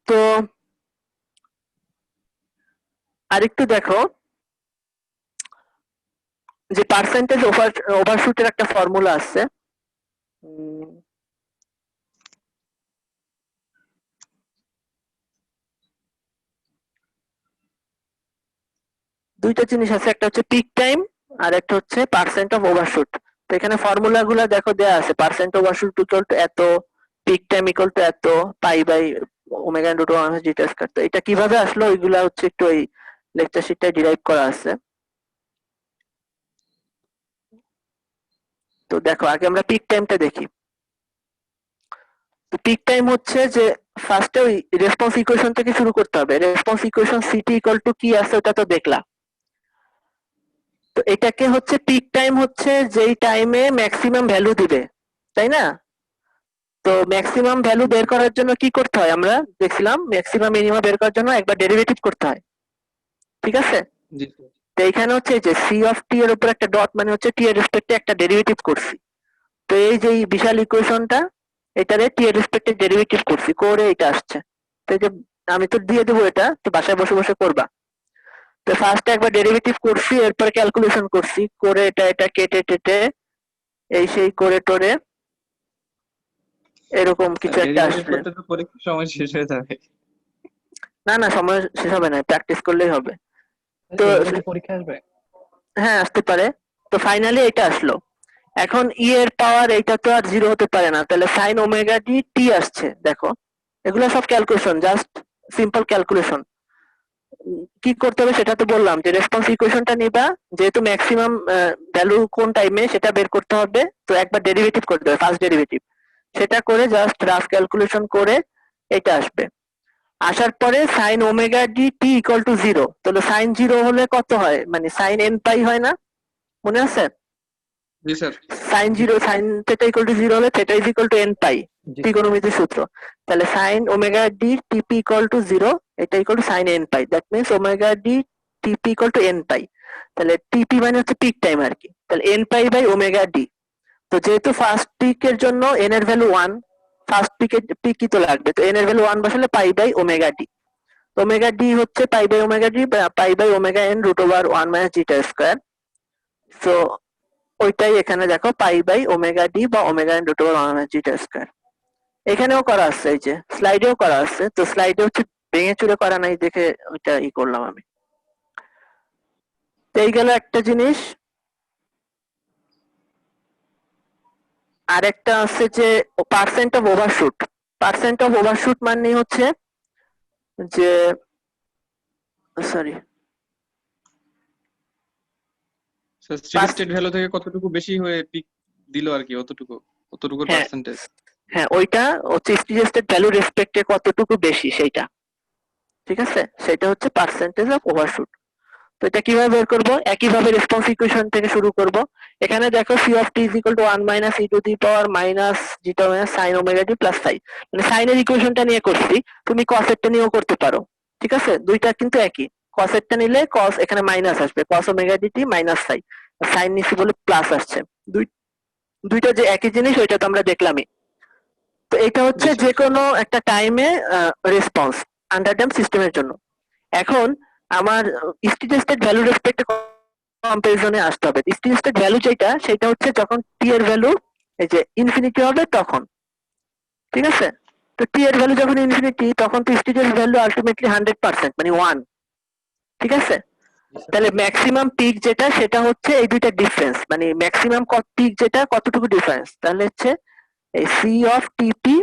তো আরেকটু দেখো যে পার্সেন্টেজ ওভারশুটের একটা ফর্মুলা আছে। দুইটা জিনিস আছে, একটা হচ্ছে পিক টাইম আর একটা হচ্ছে পার্সেন্ট অফ ওভারশুট। তো এখানে ফর্মুলা গুলা দেখো দেয়া আছে, পার্সেন্ট ওভারশুট ইকুয়াল টু এত, পিক টাইম ইকুয়াল টু এত, pi by omega root over zeta square. তো এটা কিভাবে আসলো ওইগুলা হচ্ছে একটু ওই লেকচার শিটটায় ডিরাইভ করা আছে। তো দেখো আগে আমরা পিক টাইমটা দেখি। তো পিক টাইম হচ্ছে যে ফার্স্টে ওই রেসপন্স ইকুয়েশন থেকে শুরু করতে হবে। Response equation city equal to কি আছে ওটা তো দেখলা। তো এটাকে হচ্ছে পিক টাইম হচ্ছে যেই টাইমে ম্যাক্সিমাম ভ্যালু দিবে, তাই না? তো ম্যাক্সিমাম ভ্যালু বের করার জন্য কি করতে হয় আমরা দেখছিলাম, ম্যাক্সিমাম মিনিমাম বের করার জন্য একবার ডেরিভেটিভ করতে হয়। ঠিক আছে, জি তো এখানে হচ্ছে যে সি অফ টি এর উপর একটা ডট মানে হচ্ছে টি এর রেসপেক্টে একটা ডেরিভেটিভ করছি। তো এই যে এই বিশাল ইকুয়েশনটা এটারে টি এর রেসপেক্টে ডেরিভেটিভ করছি, করে এটা আসছে। তো এই যে আমি তো দিয়ে দেবো, এটা তো বাসায় বসে বসে করবা। তো তো ফার্স্টে একবার ডেরিভেটিভ করছি, এরপর ক্যালকুলেশন করছি, করে এটা কেটে টেটে এই সেই করে টোরে এরকম কিছু একটা ডেরিভেটিভ আসবে। করতে তো পরীক্ষার সময় শেষ হয়ে যাবে। না না, সময় শেষ হবে না, প্র্যাকটিস করলেই হবে। তো এগুলো কি পরীক্ষা আসবে? হ্যাঁ, আসতে পারে। তো ফাইনালি এটা আসলো। এখন ই এর পাওয়ার এটা তো আর 0 হতে পারে না, তাহলে sin ওমেগা ডি টি আসছে। দেখো এগুলো সব ক্যালকুলেশন, জাস্ট সিম্পল ক্যালকুলেশন। কি করতে হবে সেটা তো বললাম, যে রেসপন্স ইকুয়েশনটা নিবা, যেহেতু ম্যাক্সিমাম ভ্যালু কোন টাইমে সেটা বের করতে হবে, তো একবার ডেরিভেটিভ করতে হবে, ফার্স্ট ডেরিভেটিভ। সেটা করে জাস্ট রাফ ক্যালকুলেশন করে এটা আসবে। আসার পরে sin omega D T equal to 0, তাহলে sin 0 হলে কত হয়, মানে sin n পাই হয় না, মনে আছে? জি sir. sin 0 sin theta equal to 0 হলে theta is equal to n pi, জি ত্রিকোণমিতির সূত্র। তাহলে sin omega d tp equal to 0, এটা ইকুয়াল টু sin n পাই, that means omega d tp equal to n pi. তাহলে টিপি মানে হচ্ছে পিক টাইম আর কি, তাহলে n pi by omega d. তো যেহেতু ফার্স্ট পিকের জন্য n এর ভ্যালু 1, ফার্স্ট পিকই তো লাগবে, তো n এর ভ্যালু 1 বসালে pi by omega d. Omega d হচ্ছে pi by omega d, pi by omega n root over 1 minus zeta square. So ওইটাই এখানে দেখো, পাই বাই ওমেগা ডি বা omega n root over 1 minus zeta square. এখানেও করা আছে, এই যে স্লাইডেও করা আছে, তো স্লাইডে হচ্ছে ভেঙে চুরে করা নাই দেখে ওইটা করলাম আমি। তো এই গেল একটা জিনিস। আরেকটা আছে যে percent of overshoot. Percent of overshoot মানে হচ্ছে যে, সরি, স্টেডি স্টেট ভ্যালু থেকে কতটুকু বেশি হয়ে পিক দিল আর কি, অতটুকুর হ্যাঁ পার্সেন্টেজ। হ্যাঁ, ওইটা হচ্ছে স্টেট ভ্যালু রেসপেক্টে কতটুকু বেশি সেইটা, ঠিক আছে? সেটা হচ্ছে পার্সেন্টেজ অফ ওভারশুট। তো এটা কিভাবে বের করব? একইভাবে রেসপন্স ইকুয়েশন থেকে শুরু করব। এখানে দেখো c of t is equal to 1 minus e to the power minus জিটা minus sin omega t plus phi, মানে sin এর ইকুয়েশনটা নিয়ে করছি, তুমি cos এরটা নিয়েও করতে পারো, ঠিক আছে? দুইটা কিন্তু একই। cos এরটা নিলে cos এখানে মাইনাস আসবে, cos omega dt minus phi, sin নিছি বলে প্লাস আসছে। দুইটা যে একই জিনিস, ওইটা তো আমরা দেখলামই। তো এটা হচ্ছে জি স্যার। যে কোনো একটা টাইমে রেসপন্স আন্ডার ড্যাম্প সিস্টেমের জন্য। এখন আমার স্টেডি স্টেট ভ্যালু রেসপেক্টে কম্পারিজনে আসতে হবে। স্টেডি স্টেট ভ্যালু যেটা, সেটা হচ্ছে যখন টি এর ভ্যালু এই যে ইনফিনিটি হবে তখন, ঠিক আছে? তো টি এর ভ্যালু যখন ইনফিনিটি, তখন তো স্টেডি ভ্যালু আলটিমেটলি 100%, মানে 1, ঠিক আছে? তাহলে ম্যাক্সিমাম পিক যেটা, সেটা হচ্ছে এই দুইটা ডিফারেন্স, মানে ম্যাক্সিমাম পিক যেটা কতটুকু ডিফারেন্স, তাহলে হচ্ছে এই সি অফ টিপি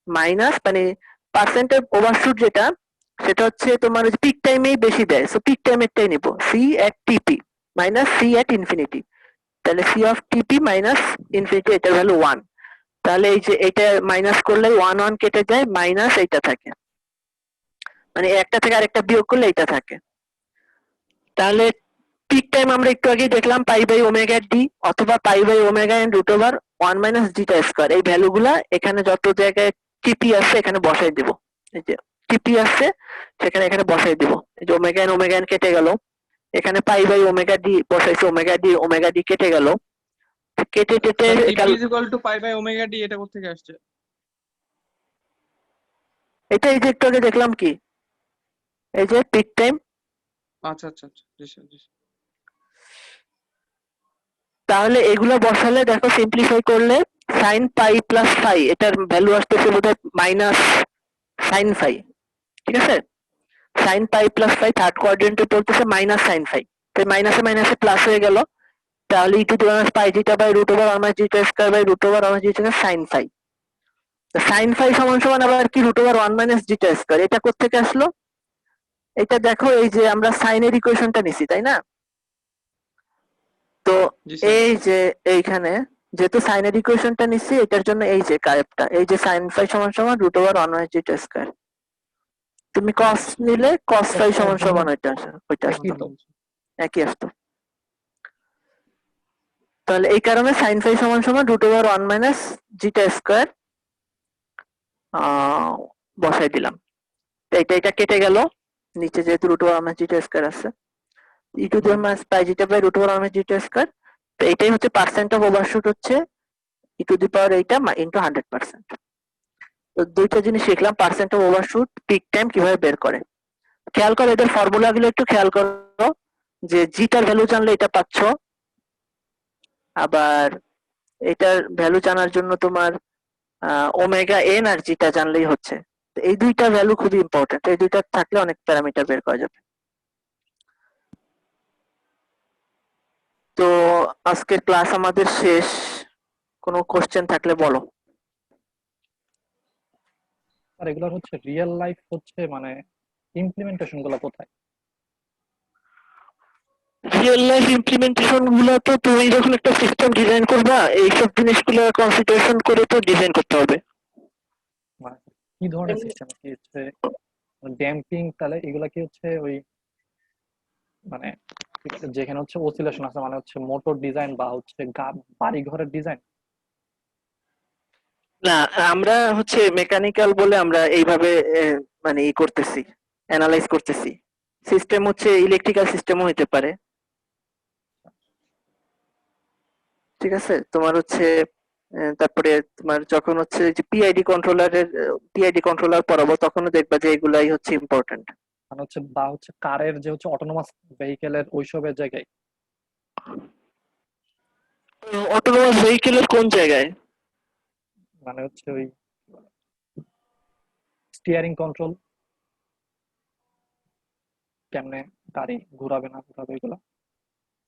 মাইনাস, মানে পার্সেন্টেজ ওভারশুট যেটা, সেটা হচ্ছে তোমার পিক টাইমেই বেশি দেয়, সো পিক টাইমেরটাই নিব, সি এট টিপি মাইনাস সি এট ইনফিনিটি। তাহলে সি অফ টিপি মাইনাস ইনফিনিটি, এটার ভ্যালু 1। তাহলে এই যে এটা মাইনাস করলে 1 1 কেটে যায়, মাইনাস এইটা থাকে, মানে একটা থেকে আরেকটা বিয়োগ করলে এইটা থাকে। তাহলে পিক টাইম আমরা একটু আগেই দেখলাম পাই বাই ওমেগা ডি অথবা pi by omega n root over 1 minus zeta square. এই ভ্যালুগুলা এখানে যত জায়গায় টিপি আছে এখানে বসাই দিব, এই যে টিপি আছে সেখানে এখানে বসাই দিব। এই যে ওমেগা এন কেটে গেল, এখানে পাই বাই ওমেগা ডি বসাইছে, ওমেগা ডি কেটে গেল, কেটে কেটে tp is equal to pi by omega d, এটা কোথা থেকে আসছে? এটা এই যে একটু আগে দেখলাম কি, এই যে পিক টাইম। আচ্ছা আচ্ছা আচ্ছা, জি স্যার জি স্যার। তাহলে এগুলো বসালে দেখো, সিম্পলিফাই করলে সাইন পাই প্লাস ফাই, এটার ভ্যালু আসতেছে বোধহয় মাইনাস সাইন ফাই, ঠিক আছে? Sine pi plus phi third কোয়াড্রেন্টে পড়তেছে মাইনাস সাইন ফাই, তো মাইনাসে মাইনাসে প্লাস হয়ে গেল। তাহলে e to the power pi zeta by root over 1 minus zeta square by root over 1 minus zeta sine phi. তো সাইন ফাই সমান সমান আবার কি root over 1 minus zeta square. এটা কোত্থেকে আসলো? এটা দেখো, এই যে আমরা সাইনের ইকুয়েশনটা নিছি, তাই না? তো জি স্যার। এই যে এইখানে যেহেতু সাইনের ইকুয়েশনটা নিচ্ছি, এটার জন্য এই যে কারেক্টটা, এই যে সাইন ফাই সমান সমান root over 1 minus zeta square. তুমি কস নিলে কস ফাই সমান সমান ওইটা একই আসতো, তো। একই আসতো। তাহলে এই কারণে সাইন ফাই সমান সমান root over 1 minus zeta square বসাই দিলাম। তো এটা কেটে গেল, নিচে যেহেতু root over 1 minus zeta square আছে, e to the minus pi zeta by root over 1 minus zeta square. তো এটাই হচ্ছে পার্সেন্ট অফ ওভারশুট, হচ্ছে ই টু দি পাওয়ার এইটা ইনটু 100%। তো দুইটা জিনিস শিখলাম, percent of overshoot, peak time কিভাবে বের করে। খেয়াল করো, এদের ফর্মুলা গুলো একটু খেয়াল করো। যে জিটার ভ্যালু জানলে এটা পাচ্ছ, আবার এটার ভ্যালু জানার জন্য তোমার ওমেগা এন আর জিটা জানলেই হচ্ছে। তো এই দুইটা ভ্যালু খুবই ইম্পর্টেন্ট, এই দুইটা থাকলে অনেক প্যারামিটার বের করা যাবে। তো আজকের ক্লাস আমাদের শেষ, কোনো কোশ্চেন থাকলে বলো। আর এগুলোর হচ্ছে রিয়েল লাইফ হচ্ছে মানে ইমপ্লিমেন্টেশন গুলো কোথায়? রিয়েল লাইফ ইমপ্লিমেন্টেশন গুলো তো তুমি যখন একটা সিস্টেম ডিজাইন করবা এইসব জিনিসগুলো কনসিডারেশন করে তো ডিজাইন করতে হবে। মানে কি ধরনের সিস্টেম কি হচ্ছে ড্যাম্পিং, তাহলে এগুলা কি হচ্ছে ওই মানে যেখানে হচ্ছে অসিলেশন আছে মানে হচ্ছে মোটর ডিজাইন বা হচ্ছে বাড়ি ঘরের ডিজাইন? না, আমরা হচ্ছে মেকানিক্যাল বলে আমরা এইভাবে মানে ই করতেছি, অ্যানালাইজ করতেছি। সিস্টেম হচ্ছে ইলেকট্রিক্যাল সিস্টেমও হতে পারে, ঠিক আছে? তোমার হচ্ছে তারপরে তোমার যখন হচ্ছে যে পিআইডি কন্ট্রোলার পড়াবো তখনও দেখবা যে এগুলাই হচ্ছে ইম্পর্টেন্ট। মানে হচ্ছে বা হচ্ছে কারের যে হচ্ছে অটোনোমাস ভেহিকেলের ওইসবের জায়গায়? অটোনোমাস ভেহিকেলের কোন জায়গায়? মানে হচ্ছে ওই স্টিয়ারিং কন্ট্রোল, কেমনে গাড়ি ঘুরাবে না ঘুরাবে, এগুলা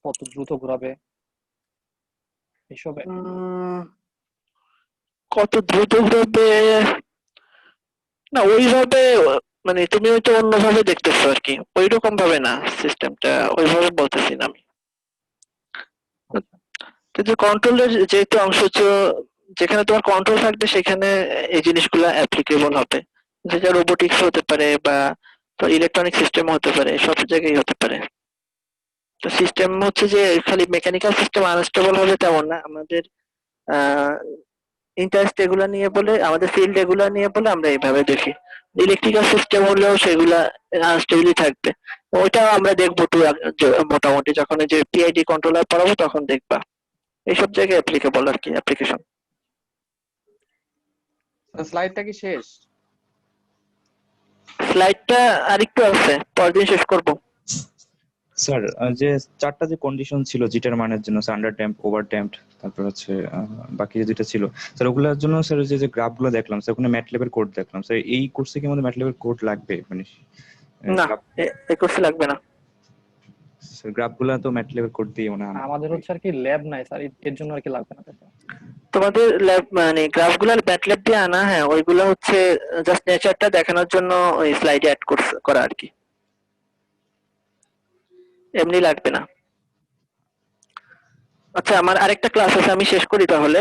কত দ্রুত ঘুরাবে এইসবে? কত দ্রুত ঘুরবে না ওইভাবে, মানে তুমি হয়তো অন্যভাবে দেখতেছো আর কি, ওইরকম ভাবে না, সিস্টেমটা ওইভাবে বলতেছি না আমি। কিন্তু কন্ট্রোলের যেহেতু অংশ হচ্ছে, যেখানে তোমার কন্ট্রোল থাকবে সেখানে এই জিনিসগুলো অ্যাপ্লিকেবল হবে। যেটা রোবোটিক্স হতে পারে বা ইলেকট্রনিক সিস্টেম হতে পারে, সব জায়গায় হতে পারে। তো সিস্টেম হচ্ছে যে খালি মেকানিক্যাল সিস্টেম আনস্টেবল হবে তেমন না, আমাদের ইন্টারেস্ট এগুলো নিয়ে বলে, আমাদের ফিল্ড এগুলো নিয়ে বলে আমরা এইভাবে দেখি। ইলেকট্রিক্যাল সিস্টেম হলেও সেগুলা আনস্টেবলই থাকবে। ওইটাও আমরা দেখবো তো মোটামুটি যখন এই যে পিআইডি কন্ট্রোলার পড়াবো তখন দেখবা এইসব জায়গায় অ্যাপ্লিকেবল আর কি অ্যাপ্লিকেশন। স্লাইডটা কি শেষ? স্লাইডটা আরেকটু আছে, পরের দিন শেষ করব। স্যার যে চারটা যে কন্ডিশন ছিল জিটার মানের জন্য, আন্ডার ড্যাম্প, ওভার ড্যাম্প, তারপর হচ্ছে বাকি যে দুইটা ছিল স্যার, ওগুলোর জন্য স্যার যে যে গ্রাফগুলো দেখলাম স্যার, ওখানে ম্যাটল্যাবের কোড দেখলাম স্যার। এই কোর্সে কি আমাদের ম্যাটল্যাবের কোড লাগবে? মানে না, এই কোর্সে লাগবে না। স্যার গ্রাফগুলো তো ম্যাটল্যাবের কোড দিয়ে মানে আমাদের হচ্ছে আর কি ল্যাব নাই স্যার, এর জন্য আর কি লাগবে না তাই তো? তোমাদের ল্যাব মানে গ্রাফগুলো ম্যাটল্যাব দিয়ে আনা, হ্যাঁ ওইগুলো হচ্ছে জাস্ট নেচারটা দেখানোর জন্য ওই স্লাইডে অ্যাড করা আর কি, এমনি লাগবে না। আচ্ছা, আমার আরেকটা ক্লাস আছে, আমি শেষ করি তাহলে।